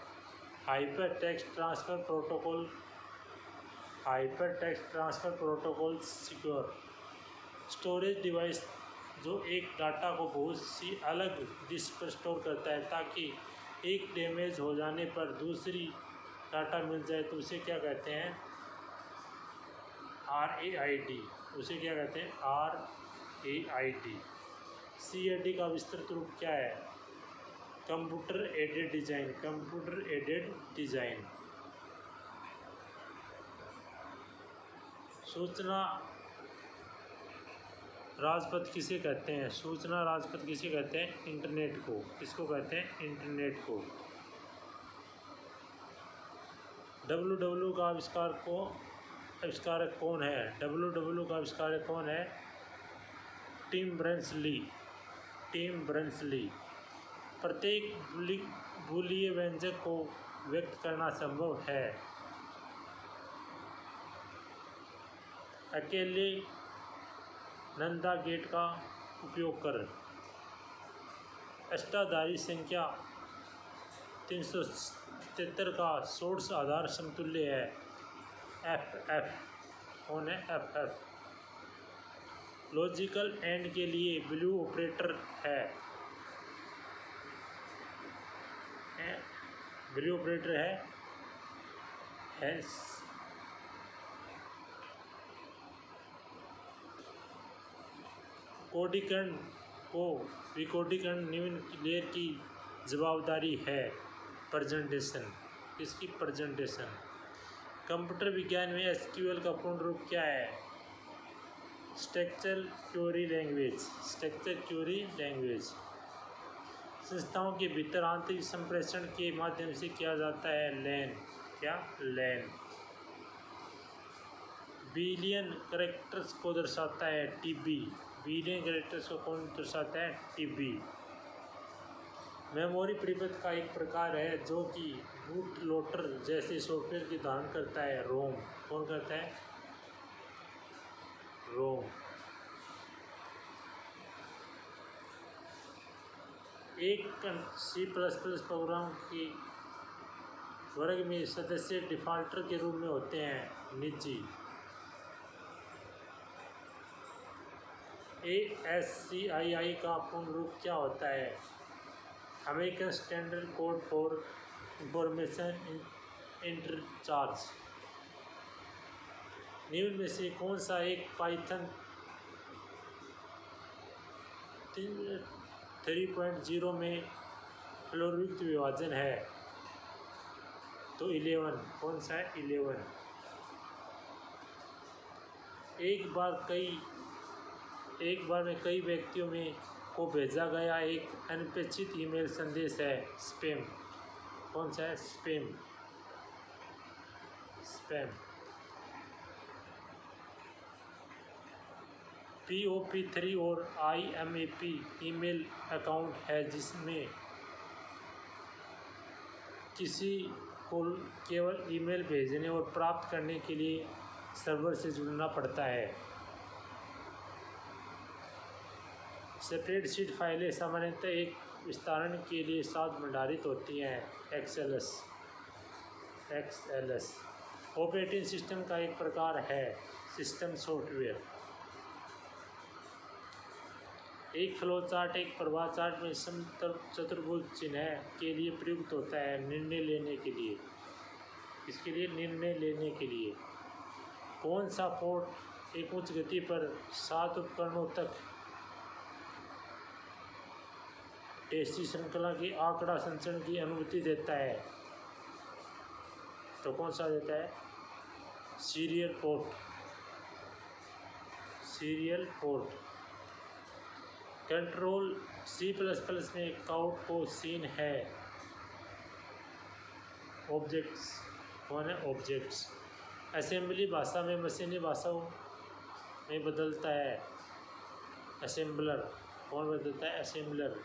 Hyper text transfer protocol. Hyper text transfer protocol secure. Storage device जो एक डाटा को बहुत सी अलग डिस्क पर स्टोर करता है ताकि एक डैमेज हो जाने पर दूसरी डाटा मिल जाए तो उसे क्या कहते हैं? RAID। उसे क्या कहते हैं? RAID। CAD का विस्तृत रूप क्या है? Computer aided design. Computer aided design. सूचना राजपथ किसे कहते हैं? सूचना राजपथ किसे कहते हैं? इंटरनेट को। किसको कहते हैं? इंटरनेट को। WWW का आविष्कारक कौन है? WWW का आविष्कारक कौन है? Tim Berners Lee. Tim Berners Lee. प्रत्येक बूलिय व्यंजक को व्यक्त करना संभव है। अकेले नंदा गेट का उपयोग कर अष्टाधारी संख्या 377 का सोर्स आधार समतुल्य है FF। कौन है FF? लॉजिकल एंड के लिए ब्लू ऑपरेटर है। ब्लू ऑपरेटर है हेंस। कोडीकरण को विकोडीकरण निम्न लेयर की जवाबदारी है। प्रेजेंटेशन, इसकी प्रेजेंटेशन। कंप्यूटर विज्ञान में SQL का पूर्ण रूप क्या है? Structure query language. Structure query language. संस्थाओं के भीतर आंतरिक संप्रेषण के माध्यम से किया जाता है लैन। क्या? लैन। बिलियन कैरेक्टर्स को दर्शाता है TB। बिलियन कैरेक्टर्स को कौन दर्शाता है? TB। मेमोरी परिपथ का एक प्रकार है जो कि बूट लोडर जैसे सॉफ्टवेयर की धारण करता है रोम। कौन करता है? रोम। एक C++ प्रोग्राम के वर्ग में सदस्य डिफ़ॉल्टर के रूप में होते हैं निजी। ASCII का पूर्ण रूप क्या होता है? American standard code for information interchange. निम्न में से कौन सा एक पाइथन 3.0 में फ्लोरयुक्त विभाजन है? तो 11। कौन सा है? 11। एक बार में कई व्यक्तियों में को भेजा गया एक अनपेक्षित ईमेल संदेश है स्पैम। कौन सा है? स्पैम। स्पैम। POP3 और IMAP ईमेल अकाउंट है जिसमें किसी को केवल ईमेल भेजने और प्राप्त करने के लिए सर्वर से जुड़ना पड़ता है। स्प्रेडशीट फाइलें सामान्यतः एक विस्तारण के लिए साथ भंडारित होती हैं XLS। ऑपरेटिंग सिस्टम का एक प्रकार है सिस्टम सॉफ्टवेयर। एक फ्लो चार्ट एक प्रवाह चार्ट में चतुर्भुज चिन्ह के लिए प्रयुक्त होता है निर्णय लेने के लिए। इसके लिए निर्णय लेने के लिए कौन सा पोर्ट एक उच्च गति पर 7 उपकरणों तक टेस्टी श्रृंखला की आंकड़ा संचरण की अनुमति देता है? तो कौन सा देता है? Serial port. Serial port. Control C++ में काउट को सीन है ऑब्जेक्ट्स। कौन है? ऑब्जेक्ट्स। असेंबली भाषा में मशीनी भाषाओं में बदलता है असेंबलर। कौन बदलता है? असेंबलर।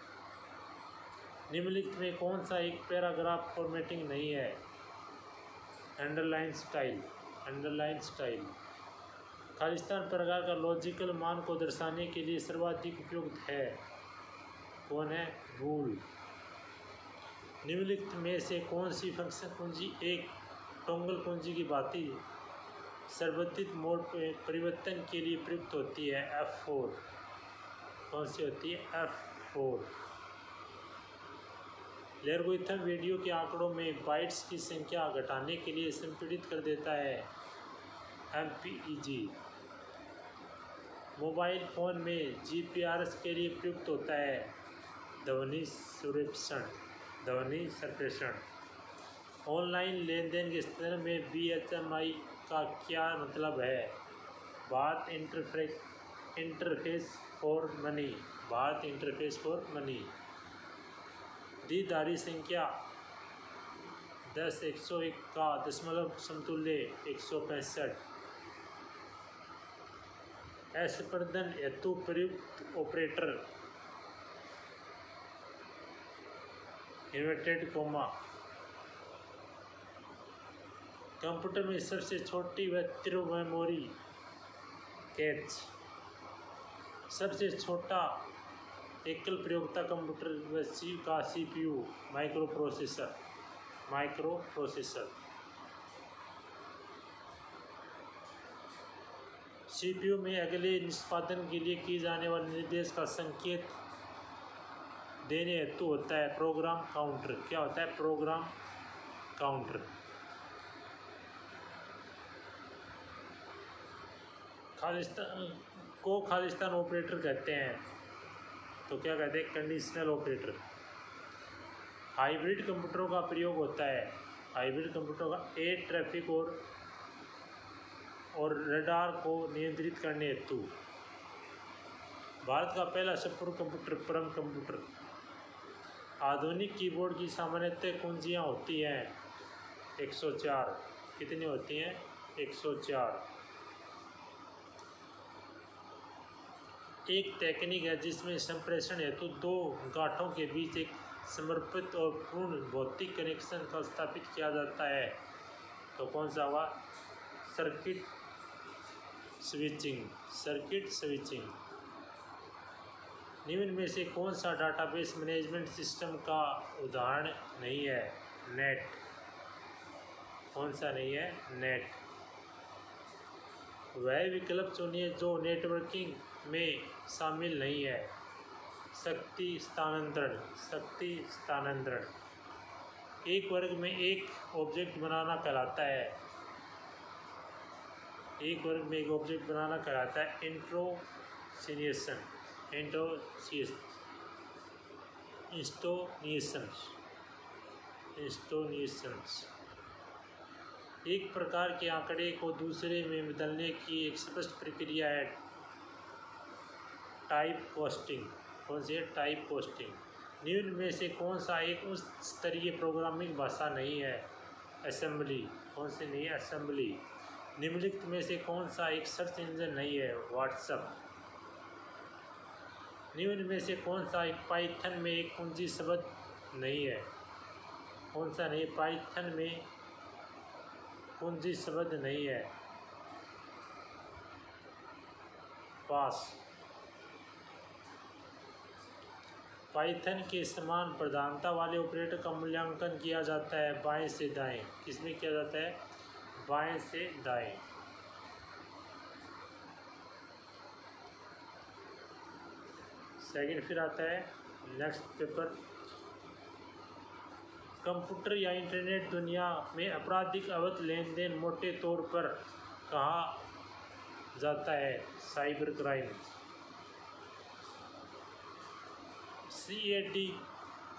निम्नलिखित में कौन सा एक पैराग्राफ फॉर्मेटिंग नहीं है? Underline style. Underline style. Khalistan प्रकार का लॉजिकल मान को दर्शाने के लिए सर्वाधिक उपयुक्त है? कौन है? बूल। निम्नलिखित में से कौन सी फंक्शन कुंजी एक टोंगल कुंजी की भांति संवर्धित मोड परिवर्तन के लिए प्रयुक्त होती है? F4। कौन सी होती है? F4। एल्गोरिथम वीडियो के आंकड़ों में बाइट्स की संख्या घटाने के लिए संपीड़ित कर देता है MPEG। मोबाइल फ़ोन में GPRS के लिए प्रयुक्त होता है ध्वनि संप्रेषण। ध्वनि संप्रेषण। ऑनलाइन लेनदेन के संदर्भ में BHMI का क्या मतलब है? Bharat interface for money. Bharat interface for money. द्विधारी संख्या 10 101 का दशमलव समतुल्य 165। असंपर्धन हेतु प्रयुक्त ऑपरेटर इन्वर्टेड कोमा। कंप्यूटर में सबसे छोटी व तीव्र मेमोरी कैच। सबसे छोटा एकल प्रयोगता कंप्यूटर व का CPU माइक्रो प्रोसेसर। CPU में अगले निष्पादन के लिए किए जाने वाले निर्देश का संकेत देने हेतु होता है प्रोग्राम काउंटर। क्या होता है? Program counter. खालिस्तान ऑपरेटर कहते हैं, तो क्या कहते हैं? Conditional operator. हाइब्रिड कंप्यूटरों का प्रयोग होता है। हाइब्रिड कंप्यूटरों का एयर ट्रैफिक और रडार को नियंत्रित करने हेतु। भारत का पहला संपूर्ण कंप्यूटर परम कंप्यूटर। आधुनिक कीबोर्ड की सामान्यतः कुंजियाँ होती हैं 104। कितनी होती हैं? 104। एक तकनीक है जिसमें संप्रेषण हेतु दो गांठों के बीच एक समर्पित और पूर्ण भौतिक कनेक्शन का स्थापित किया जाता है। तो कौन सा हुआ? Circuit switching. निम्न में से कौन सा डाटाबेस मैनेजमेंट सिस्टम का उदाहरण नहीं है? नेट। कौन सा नहीं है? नेट। वह विकल्प चुनिए जो नेटवर्किंग में शामिल नहीं है। शक्ति स्थानांतरण। एक वर्ग में एक ऑब्जेक्ट बनाना कहलाता है। एक वर्ग में एक ऑब्जेक्ट बनाना कहलाता है इंस्टोनिएशंस। एक प्रकार के आंकड़े को दूसरे में बदलने की एक स्पष्ट प्रक्रिया है टाइप कास्टिंग। कौन सी है? Type casting. निम्न में से कौन सा एक उच्च स्तरीय प्रोग्रामिंग भाषा नहीं है? असेंबली। कौन सी नहीं है? असेंबली। निम्नलिखित में से कौन सा एक सर्च इंजन नहीं है? व्हाट्सएप। निम्न में से कौन सा एक पाइथन में एक कुंजी शब्द नहीं है? कौन सा नहीं? पाइथन में कुंजी शब्द नहीं है। पास। पाइथन के समान प्रधानता वाले ऑपरेटर का मूल्यांकन किया जाता है बाएं से दाएं। किसमें किया जाता है? बाएं से दाएं। सेकंड फिर आता है नेक्स्ट पेपर। कंप्यूटर या इंटरनेट दुनिया में आपराधिक अवैध लेन देन मोटे तौर पर कहा जाता है? Cyber crime. CAD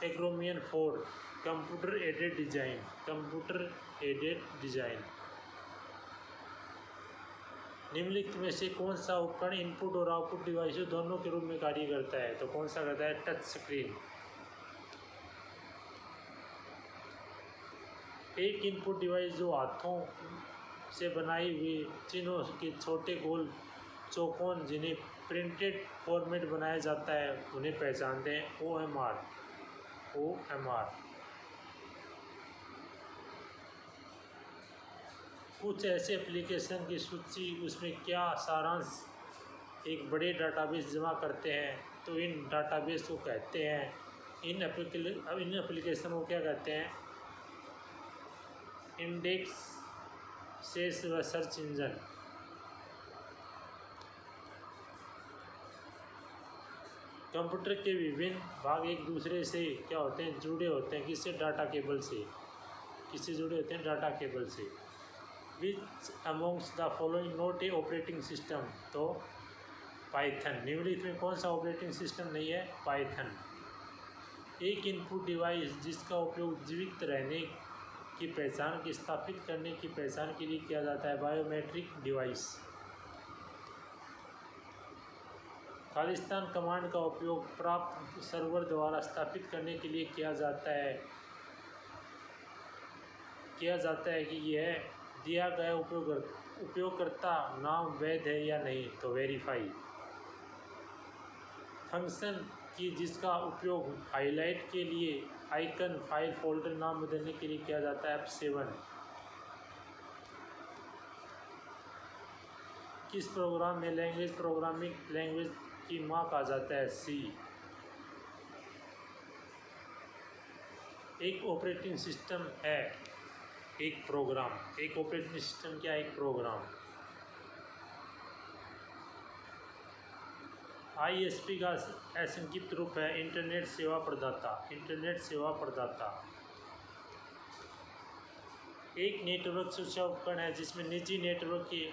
acromion for computer aided design. निम्नलिखित में से कौन सा उपकरण इनपुट और आउटपुट डिवाइसों दोनों के रूप में कार्य करता है? तो कौन सा करता है? Touch screen. एक इनपुट डिवाइस जो हाथों से बनाई हुई चिन्हों के छोटे गोल चौकोन जिन्हें प्रिंटेड फॉर्मेट बनाया जाता है उन्हें पहचानते हैं OMR। कुछ ऐसे एप्लीकेशन की सूची उसमें क्या सारांश एक बड़े डाटाबेस जमा करते हैं तो इन डाटाबेस को कहते हैं इन एप्लीकेशन को क्या कहते हैं? इंडेक्स सेस व सर्च इंजन। कंप्यूटर के विभिन्न भाग एक दूसरे से क्या होते हैं? जुड़े होते हैं। किससे? डाटा केबल से। किससे जुड़े होते हैं? डाटा केबल से। Which amongst the following not a operating system? तो पाइथन। निम्नलिखित में कौन सा ऑपरेटिंग सिस्टम नहीं है? पाइथन। एक इनपुट डिवाइस जिसका उपयोग जीवित रहने की पहचान की स्थापित करने की पहचान के लिए किया जाता है बायोमेट्रिक डिवाइस। खालिस्तान कमांड का उपयोग प्राप्त सर्वर द्वारा स्थापित करने के लिए किया जाता है कि यह दिया गया उपयोगकर्ता नाम वैध है या नहीं। तो वेरीफाई। फंक्शन कि जिसका उपयोग हाईलाइट के लिए आइकन फाइल फोल्डर नाम बदलने के लिए किया जाता है F7। किस प्रोग्राम में लैंग्वेज प्रोग्रामिंग लैंग्वेज की माँ कहा जाता है? C। एक ऑपरेटिंग सिस्टम है एक प्रोग्राम। एक ऑपरेटिंग सिस्टम क्या है? एक प्रोग्राम। ISP का संक्षिप्त रूप है इंटरनेट सेवा प्रदाता। इंटरनेट सेवा प्रदाता एक नेटवर्क सुरक्षा उपकरण है जिसमें निजी नेटवर्क की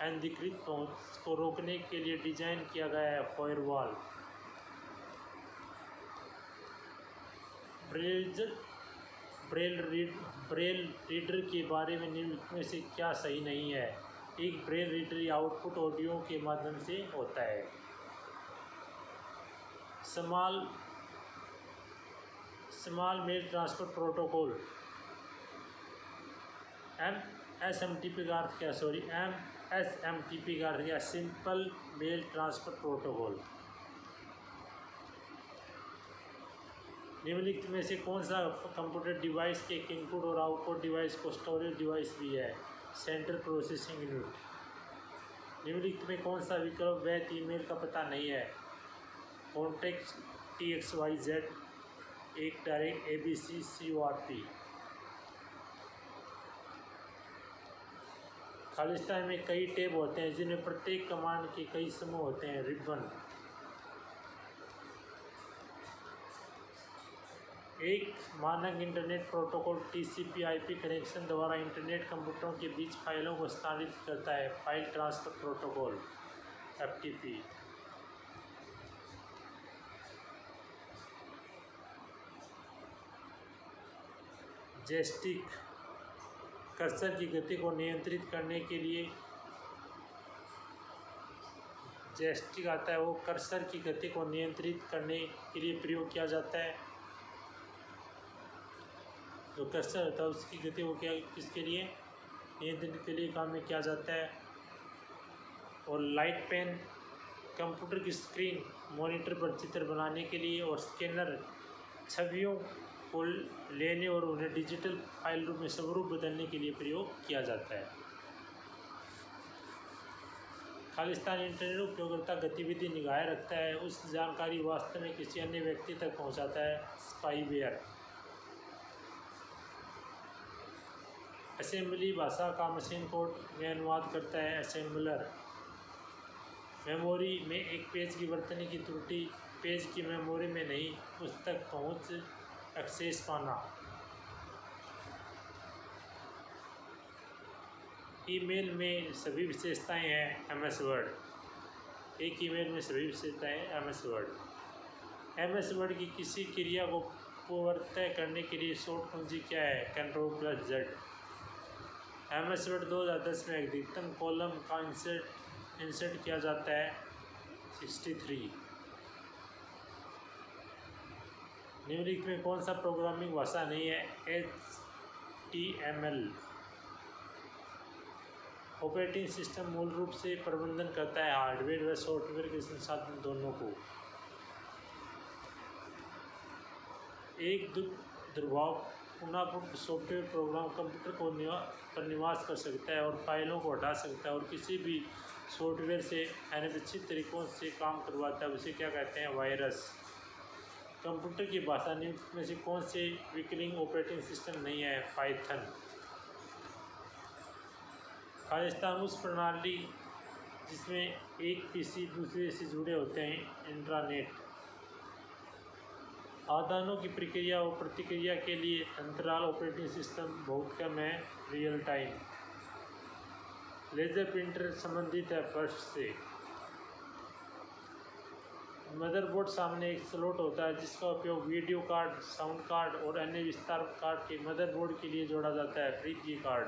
अनधिकृत पहुंच को रोकने के लिए डिजाइन किया गया है फायरवॉल। ब्रेल रीडर के बारे में निम्नलिखित में से क्या सही नहीं है? एक ब्रेल रीडर आउटपुट ऑडियो के माध्यम से होता है। Small mail transfer protocol SMTP का अर्थ क्या? SMTP का अर्थ क्या? Simple mail transfer protocol. निम्नलिखित में से कौन सा कंप्यूटर डिवाइस के इनपुट और आउटपुट डिवाइस को स्टोरेज डिवाइस भी है? Central processing unit. निम्नलिखित में कौन सा विकल्प वैध ईमेल का पता नहीं है? कॉन्टेक्ट TXYZ, एक डायरेक्ट ABC CORP। खालिस्तान में कई टैब होते हैं जिनमें प्रत्येक कमांड के कई समूह होते हैं। रिबन। एक मानक इंटरनेट प्रोटोकॉल TCP/IP कनेक्शन द्वारा इंटरनेट कंप्यूटरों के बीच फाइलों को स्थानांतरित करता है। File transfer protocol FTP। Joystick cursor की गति को नियंत्रित करने के लिए जॉयस्टिक आता है, वो कर्सर की गति को नियंत्रित करने के लिए प्रयोग किया जाता है। जो कर्सर होता है उसकी गति को क्या किसके लिए नियंत्रित के लिए काम में किया जाता है। और लाइट पेन कंप्यूटर की स्क्रीन मॉनिटर पर चित्र बनाने के लिए, और स्कैनर छवियों को लेने और उन्हें डिजिटल फाइल रूप में स्वरूप बदलने के लिए प्रयोग किया जाता है। खालिस्तान इंटरनेट उपयोगकर्ता गतिविधि निगाह रखता है, उस जानकारी वास्तव में किसी अन्य व्यक्ति तक पहुंचाता है। स्पाईवेयर। असेंबली भाषा का मशीन कोड में अनुवाद करता है असेंबलर। मेमोरी में एक पेज की वर्तनी की त्रुटि, पेज की मेमोरी में नहीं, उस तक पहुंच एक्सेस पाना। ईमेल में सभी विशेषताएं हैं MS वर्ड। एक ईमेल में सभी विशेषताएं MS वर्ड। MS वर्ड की किसी क्रिया को पूर्वतः करने के लिए शॉर्ट कुंजी क्या है? Ctrl+Z। MS वर्ड 2010 में अधिकतम कॉलम का इंसर्ट किया जाता है 63। निम्नलिखित में कौन सा प्रोग्रामिंग भाषा नहीं है? HTML। ऑपरेटिंग सिस्टम मूल रूप से प्रबंधन करता है हार्डवेयर व सॉफ्टवेयर के संसाधन दोनों को। एक दुर्भावनापूर्ण सॉफ्टवेयर प्रोग्राम कंप्यूटर पर निवास कर सकता है और फाइलों को हटा सकता है और किसी भी सॉफ्टवेयर से अनिश्चित तरीकों से काम करवाता है। उसे क्या कहते हैं? वायरस। कंप्यूटर की भाषा निम्नलिखित में से कौन से विकलिंग ऑपरेटिंग सिस्टम नहीं है? पाइथन। खालिस्तान उस प्रणाली जिसमें एक PC दूसरे से जुड़े होते हैं। इंट्रानेट। आदानों की प्रक्रिया और प्रतिक्रिया के लिए अंतराल ऑपरेटिंग सिस्टम बहुत कम है। Real time. लेजर प्रिंटर संबंधित है फर्स्ट से। मदरबोर्ड सामने एक स्लॉट होता है जिसका उपयोग वीडियो कार्ड, साउंड कार्ड और अन्य विस्तार कार्ड के मदरबोर्ड के लिए जोड़ा जाता है। Fridge card.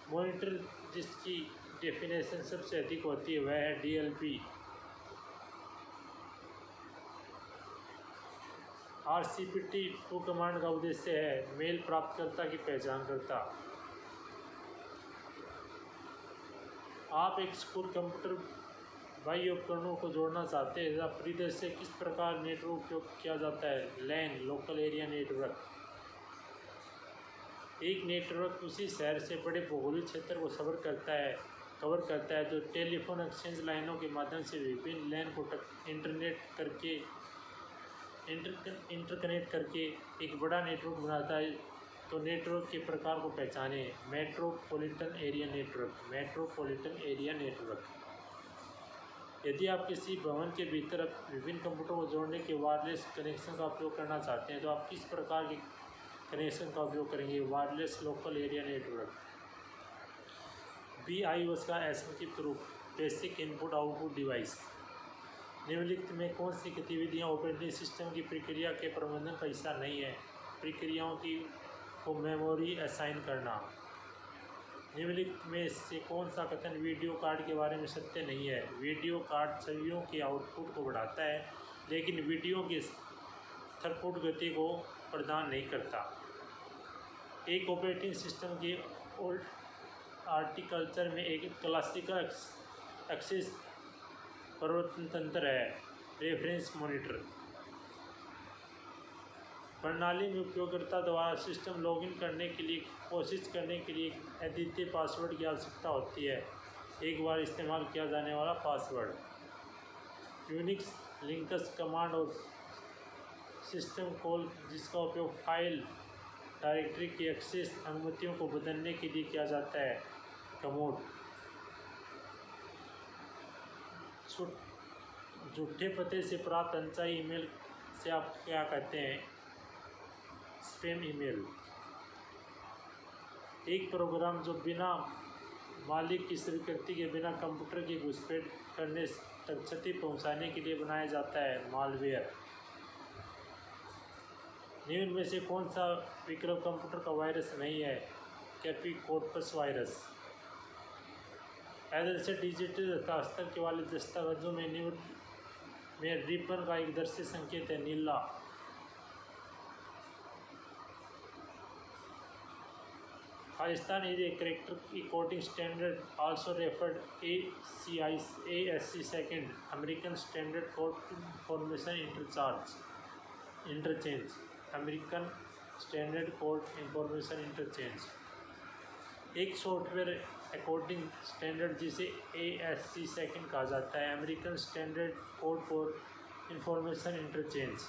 मॉनिटर जिसकी डेफिनेशन सबसे अधिक होती है वह है DLP। RCPT2 कमांड का उद्देश्य है मेल प्राप्तकर्ता की पहचान करता। आप एक स्कूल कंप्यूटर बाह्य उपकरणों को जोड़ना चाहते हैं। परिदृश्य से किस प्रकार नेटवर्क उपयोग किया जाता है? लैन, लोकल एरिया नेटवर्क। एक नेटवर्क उसी शहर से बड़े भौगोलिक क्षेत्र को कवर करता है जो टेलीफोन एक्सचेंज लाइनों के माध्यम से विभिन्न लैन को इंटरकनेक्ट करके एक बड़ा नेटवर्क बनाता है। तो नेटवर्क के प्रकार को पहचाने। Metropolitan area network. यदि आप किसी भवन के भीतर विभिन्न कंप्यूटरों को जोड़ने के वायरलेस कनेक्शन का उपयोग करना चाहते हैं तो आप किस प्रकार के कनेक्शन का उपयोग करेंगे? Wireless local area network. BIOS का संक्षिप्त रूप बेसिक इनपुट आउटपुट डिवाइस। निम्नलिखित में कौन सी गतिविधियां ऑपरेटिंग सिस्टम की प्रक्रिया के प्रबंधन का हिस्सा नहीं है? प्रक्रियाओं को मेमोरी असाइन करना। निम्नलिखित में से कौन सा कथन वीडियो कार्ड के बारे में सत्य नहीं है? वीडियो कार्ड छवियों के आउटपुट को बढ़ाता है लेकिन वीडियो की थ्रूपुट गति को प्रदान नहीं करता। एक ऑपरेटिंग सिस्टम के आर्किटेक्चर में एक क्लासिकल एक्सेस परिवर्तन तंत्र है। Reference monitor. प्रणाली में उपयोगकर्ता द्वारा सिस्टम लॉगिन करने के लिए कोशिश करने के लिए अद्वितीय पासवर्ड की आवश्यकता होती है। एक बार इस्तेमाल किया जाने वाला पासवर्ड। यूनिक्स लिनक्स कमांड और सिस्टम कॉल जिसका उपयोग फाइल डायरेक्टरी की एक्सेस अनुमतियों को बदलने के लिए किया जाता है। कमोड। झूठे पते से प्राप्त अनचाही ईमेल से आप क्या कहते हैं? Spam email. एक प्रोग्राम जो बिना मालिक की स्वीकृति के बिना कंप्यूटर की घुसपैठ करने तक क्षति पहुंचाने के लिए बनाया जाता है। मालवेयर। निम्न में से कौन सा विकल्प कंप्यूटर का वायरस नहीं है? कैपिकोर्पस वायरस। आदर्श डिजिटल हस्ताक्षर के वाले दस्तावेजों में रिबन का एक दृश्य संकेत है। नीला। खालिस्तान is a character coding standard also referred ASCII second American standard code information interchange. American standard code information interchange एक सॉफ्टवेयर कोडिंग स्टैंडर्ड जिसे ASCII सेकंड कहा जाता है। American standard code for information interchange.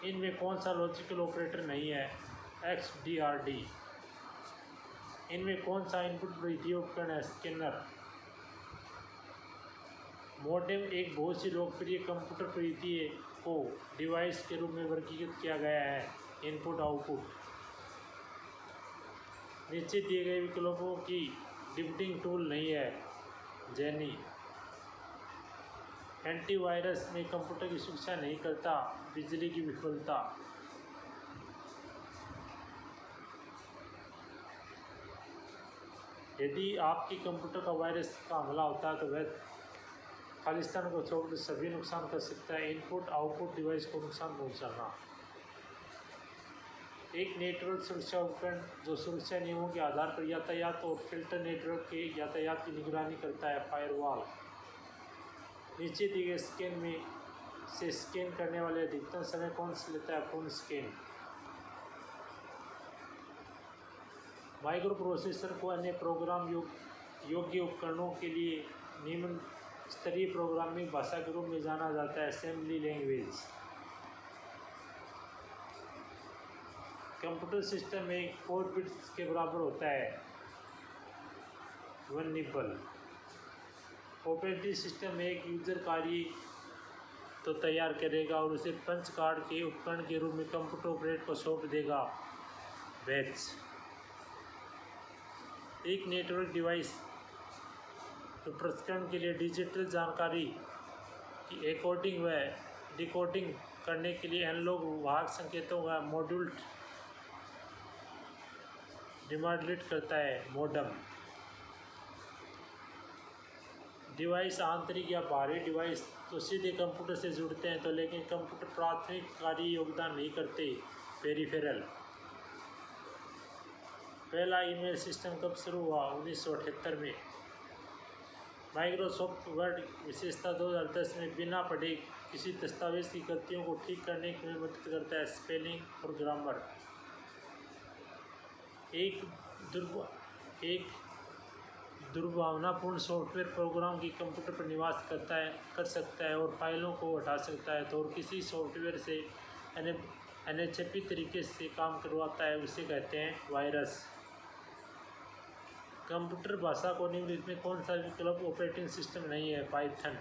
इनमें कौन सा लॉजिकल ऑपरेटर नहीं है? XDRD। इनमें कौन सा इनपुट प्रविधि उपकरण है? स्कैनर। मॉडेम एक बहुत सी लोकप्रिय कंप्यूटर प्रविधि को डिवाइस के रूप में वर्गीकृत किया गया है। Input output. नीचे दिए गए विकल्पों की डिबगिंग टूल नहीं है। जेनी। एंटीवायरस में कंप्यूटर की सुरक्षा नहीं करता। बिजली की विफलता। यदि आपके कंप्यूटर का वायरस का हमला होता है तो वह खालिस्तान को छोड़कर सभी नुकसान कर सकता है। इनपुट आउटपुट डिवाइस को नुकसान पहुंचाना। एक नेटवर्क सुरक्षा उपकरण जो सुरक्षा नियमों के आधार पर यातायात और फिल्टर नेटवर्क के यातायात की निगरानी करता है। फायरवॉल। नीचे दिए गए स्कैन में से स्कैन करने वाले अधिकतम समय कौन सा लेता है? पूर्ण स्कैन। माइक्रो प्रोसेसर को अन्य प्रोग्राम योग्य उपकरणों के लिए निम्न स्तरीय प्रोग्रामिंग भाषा के रूप में जाना जाता है। Assembly language. कंप्यूटर सिस्टम में 4 बिट्स के बराबर होता है। 1 निबल। ऑपरेटिंग सिस्टम में एक यूजर कार्य तो तैयार करेगा और उसे पंच कार्ड के उपकरण के रूप में कंप्यूटर ऑपरेटर को सौंप देगा। बैच। एक नेटवर्क डिवाइस तो प्रसंस्करण के लिए डिजिटल जानकारी की एन्कोडिंग व डिकोडिंग करने के लिए एनालॉग वाहक संकेतों का मॉड्यूल डिमॉड्यूलेट करता है। मॉडेम। डिवाइस आंतरिक या बाहरी डिवाइस तो सीधे कंप्यूटर से जुड़ते हैं तो लेकिन कंप्यूटर प्राथमिक कार्य योगदान नहीं करते। पेरिफेरल। पहला ईमेल सिस्टम कब शुरू हुआ? 1978 में। माइक्रोसॉफ्ट वर्ड विशेषता 2010 में बिना पढ़े किसी दस्तावेज की गलतियों को ठीक करने में मदद करता है। स्पेलिंग और ग्रामर। एक दुर्भावनापूर्ण सॉफ्टवेयर प्रोग्राम की कंप्यूटर पर निवास कर सकता है और फाइलों को हटा सकता है, तो और किसी सॉफ्टवेयर से अनैच्छिक तरीके से काम करवाता है, उसे कहते हैं वायरस। कंप्यूटर भाषा को निम्नलिखित में कौन सा विकल्प ऑपरेटिंग सिस्टम नहीं है? पाइथन।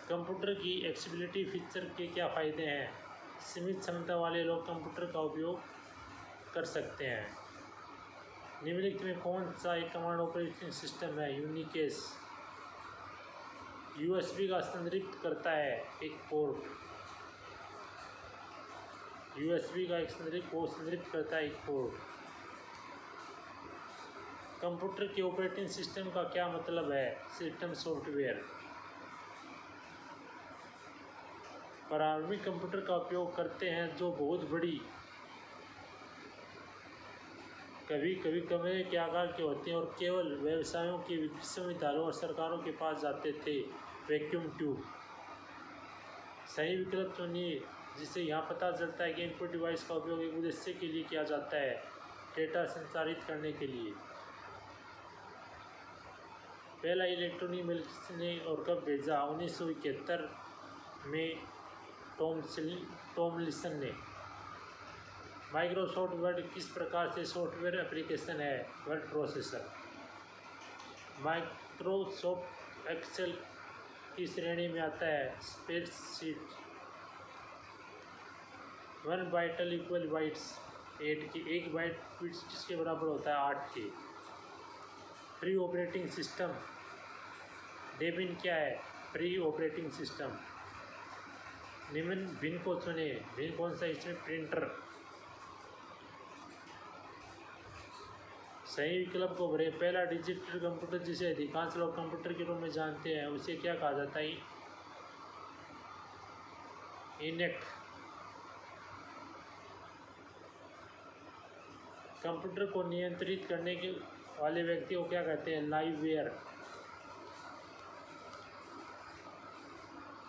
कंप्यूटर की एक्सेसिबिलिटी फीचर के क्या फ़ायदे हैं? सीमित क्षमता वाले लोग कंप्यूटर का उपयोग कर सकते हैं। निम्नलिखित में कौन सा एक कमांड ऑपरेटिंग सिस्टम है? यूनिकेस। यूएसबी का संदर्भित करता है एक पोर्ट। यूएसबी का एक संदर्भित करता है एक पोर्ट। कंप्यूटर के ऑपरेटिंग सिस्टम का क्या मतलब है? System software. प्रारंभिक कंप्यूटर का उपयोग करते हैं जो बहुत बड़ी, कभी कभी कमरे के आकार के होते हैं और केवल व्यवसायों के विश्वविद्यालयों और सरकारों के पास जाते थे। Vacuum tube. सही विकल्प चुनिए जिससे यहाँ पता चलता है कि इनपुट डिवाइस का उपयोग एक उद्देश्य के लिए किया जाता है, डेटा संचारित करने के लिए। पहला इलेक्ट्रॉनिक मेल किसने और कब भेजा? 1971 में टॉमलिंसन ने। माइक्रोसॉफ्ट वर्ड किस प्रकार से सॉफ्टवेयर एप्लीकेशन है? Word processor. माइक्रोसॉफ्ट एक्सेल की श्रेणी में आता है? स्प्रेडशीट। 1 बाइटल इक्वल बाइट्स 8 के। 1 बाइट किसके बराबर होता है? 8 के। फ्री ऑपरेटिंग सिस्टम डेबिन क्या है? Free operating system. निम्न भिन्न को चुने। भिन्न कौन सा? इसमें प्रिंटर। सही विकल्प को भरें। पहला डिजिटल कंप्यूटर जिसे अधिकांश लोग कंप्यूटर के रूप में जानते हैं उसे क्या कहा जाता है? इनेक। कंप्यूटर को नियंत्रित करने के वाले व्यक्ति को क्या कहते हैं? लाइववेयर।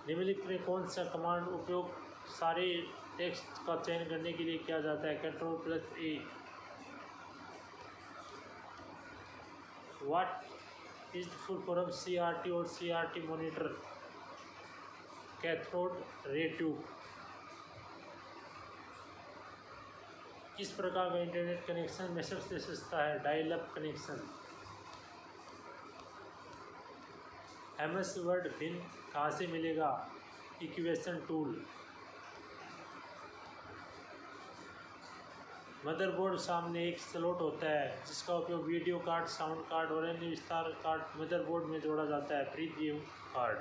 निम्नलिखित में कौन सा कमांड उपयोग सारे टेक्स्ट का चयन करने के लिए किया जाता है? Ctrl+A। What is full form CRT और CRT monitor? Cathode ray tube. किस प्रकार का इंटरनेट कनेक्शन में सबसे सस्ता है? Dial up connection. MS word भिन्न कहाँ से मिलेगा? Equation tool. मदरबोर्ड सामने एक स्लॉट होता है जिसका उपयोग वीडियो कार्ड, साउंड कार्ड और अन्य विस्तार कार्ड मदरबोर्ड में जोड़ा जाता है। Preview card.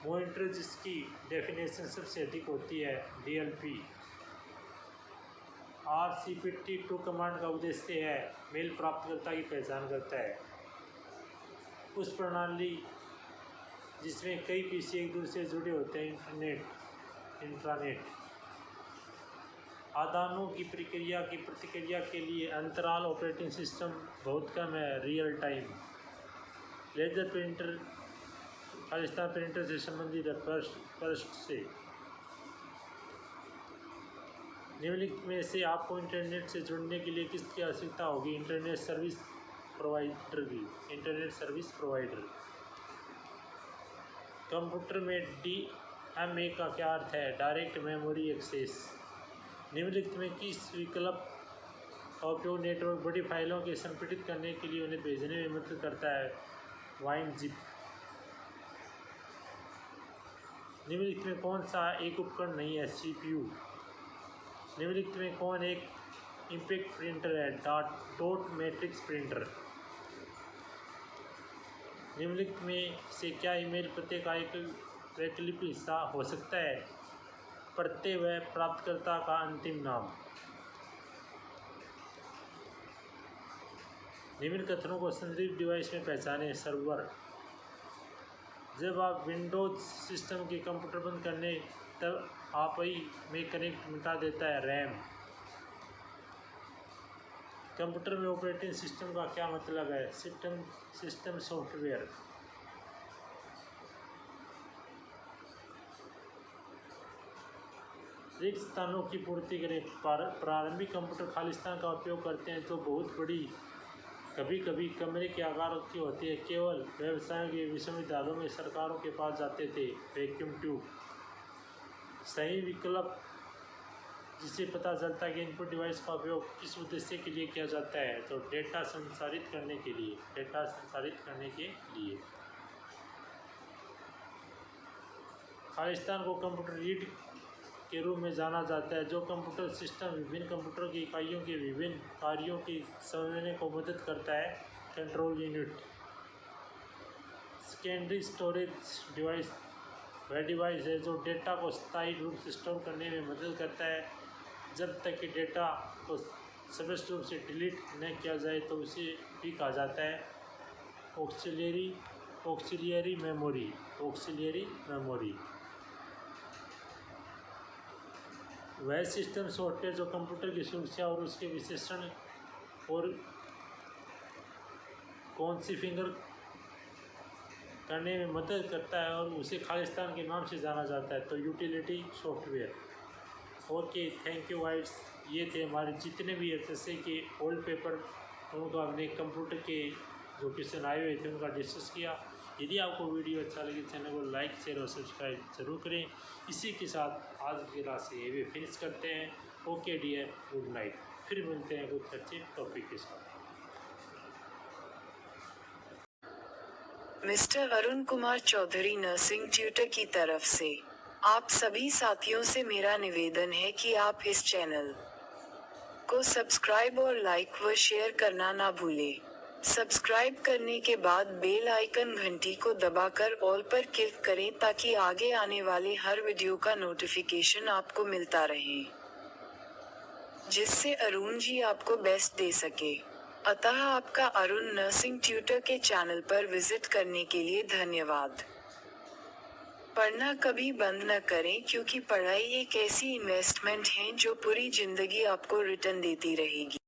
मॉनिटर जिसकी डेफिनेशन सबसे अधिक होती है? DLP। RCPT2 कमांड का उद्देश्य है? मेल प्राप्तकर्ता की पहचान करता है। उस प्रणाली जिसमें कई PC एक दूसरे से जुड़े होते हैं? इंट्रानेट। आदानों की प्रक्रिया की प्रतिक्रिया के लिए अंतराल ऑपरेटिंग सिस्टम बहुत कम है? Real time. Laser printer Khalistan printer से संबंधित है? फर्स्ट से। निम्नलिखित में से आपको इंटरनेट से जुड़ने के लिए किसकी आवश्यकता होगी? इंटरनेट सर्विस प्रोवाइडर की। Internet service provider. कंप्यूटर में DMA का क्या अर्थ है? Direct memory access. निम्नलिखित में किस विकल्प का उपयोग नेटवर्क बड़ी फाइलों के संपीड़ित करने के लिए उन्हें भेजने में मदद करता है? WinZip। निम्नलिखित में कौन सा एक उपकरण नहीं है? CPU। निम्नलिखित में कौन एक इम्पैक्ट प्रिंटर है? Dot matrix printer. निम्नलिखित में से क्या ईमेल पते का एक वैकल्पिक हिस्सा हो सकता है? पते व प्राप्तकर्ता का अंतिम नाम। निम्न कथनों को संदर्भित डिवाइस में पहचानें। सर्वर। जब आप विंडोज सिस्टम के कंप्यूटर बंद करने तब आप ही में कनेक्ट मिटा देता है? रैम। कंप्यूटर में ऑपरेटिंग सिस्टम का क्या मतलब है? System software. रिक्त स्थानों की पूर्ति करें। प्रारंभिक कंप्यूटर खाली स्थान का उपयोग करते हैं तो बहुत बड़ी, कभी कभी कमरे के आकार की होती है। केवल व्यवसायों के विश्वविद्यालयों में सरकारों के पास जाते थे। वैक्यूम ट्यूब सही विकल्प, जिससे पता चलता है कि इनपुट डिवाइस का उपयोग किस उद्देश्य के लिए किया जाता है, तो डेटा संसाधित करने के लिए। डेटा संसाधित करने के लिए। खालिस्तान को कंप्यूटर रीड के रूप में जाना जाता है। जो कंप्यूटर सिस्टम विभिन्न कंप्यूटर की इकाइयों के विभिन्न कार्यों की समझने को मदद करता है। Control unit. Secondary storage device वह डिवाइस है जो डेटा को स्थायी रूप से स्टोर करने में मदद करता है। जब तक कि डेटा को स्पष्ट रूप से डिलीट न किया जाए तो उसे भी कहा जाता है ऑक्सिलियरी मेमोरी। ऑक्सिलियरी मेमोरी वह सिस्टम सॉफ्टवेयर जो कंप्यूटर की सुरक्षा और उसके विश्लेषण और कॉन्फ़िगर करने में मदद करता है और उसे खालिस्तान के नाम से जाना जाता है, तो utility software. Okay, thank you guys. ये थे हमारे जितने भी एचएससी के ओल्ड पेपर, उनका हमने कंप्यूटर के जो क्वेश्चन आए हुए थे उनका डिस्कस किया। यदि आपको वीडियो अच्छा लगे चैनल को लाइक शेयर और सब्सक्राइब जरूर करें। इसी के साथ आज की क्लास ये भी फिनिश करते हैं। Okay dear, good night. फिर मिलते हैं कुछ अच्छे टॉपिक के साथ। Mister Arun Kumar Chaudhary nursing tutor की तरफ से आप सभी साथियों से मेरा निवेदन है कि आप इस चैनल को सब्सक्राइब और लाइक व शेयर करना ना भूलें। सब्सक्राइब करने के बाद बेल आइकन घंटी को दबाकर ऑल पर क्लिक करें ताकि आगे आने वाले हर वीडियो का नोटिफिकेशन आपको मिलता रहे, जिससे अरुण जी आपको बेस्ट दे सके। अतः आपका अरुण नर्सिंग ट्यूटर के चैनल पर विजिट करने के लिए धन्यवाद। पढ़ना कभी बंद न करें क्योंकि पढ़ाई एक ऐसी इन्वेस्टमेंट है जो पूरी जिंदगी आपको रिटर्न देती रहेगी।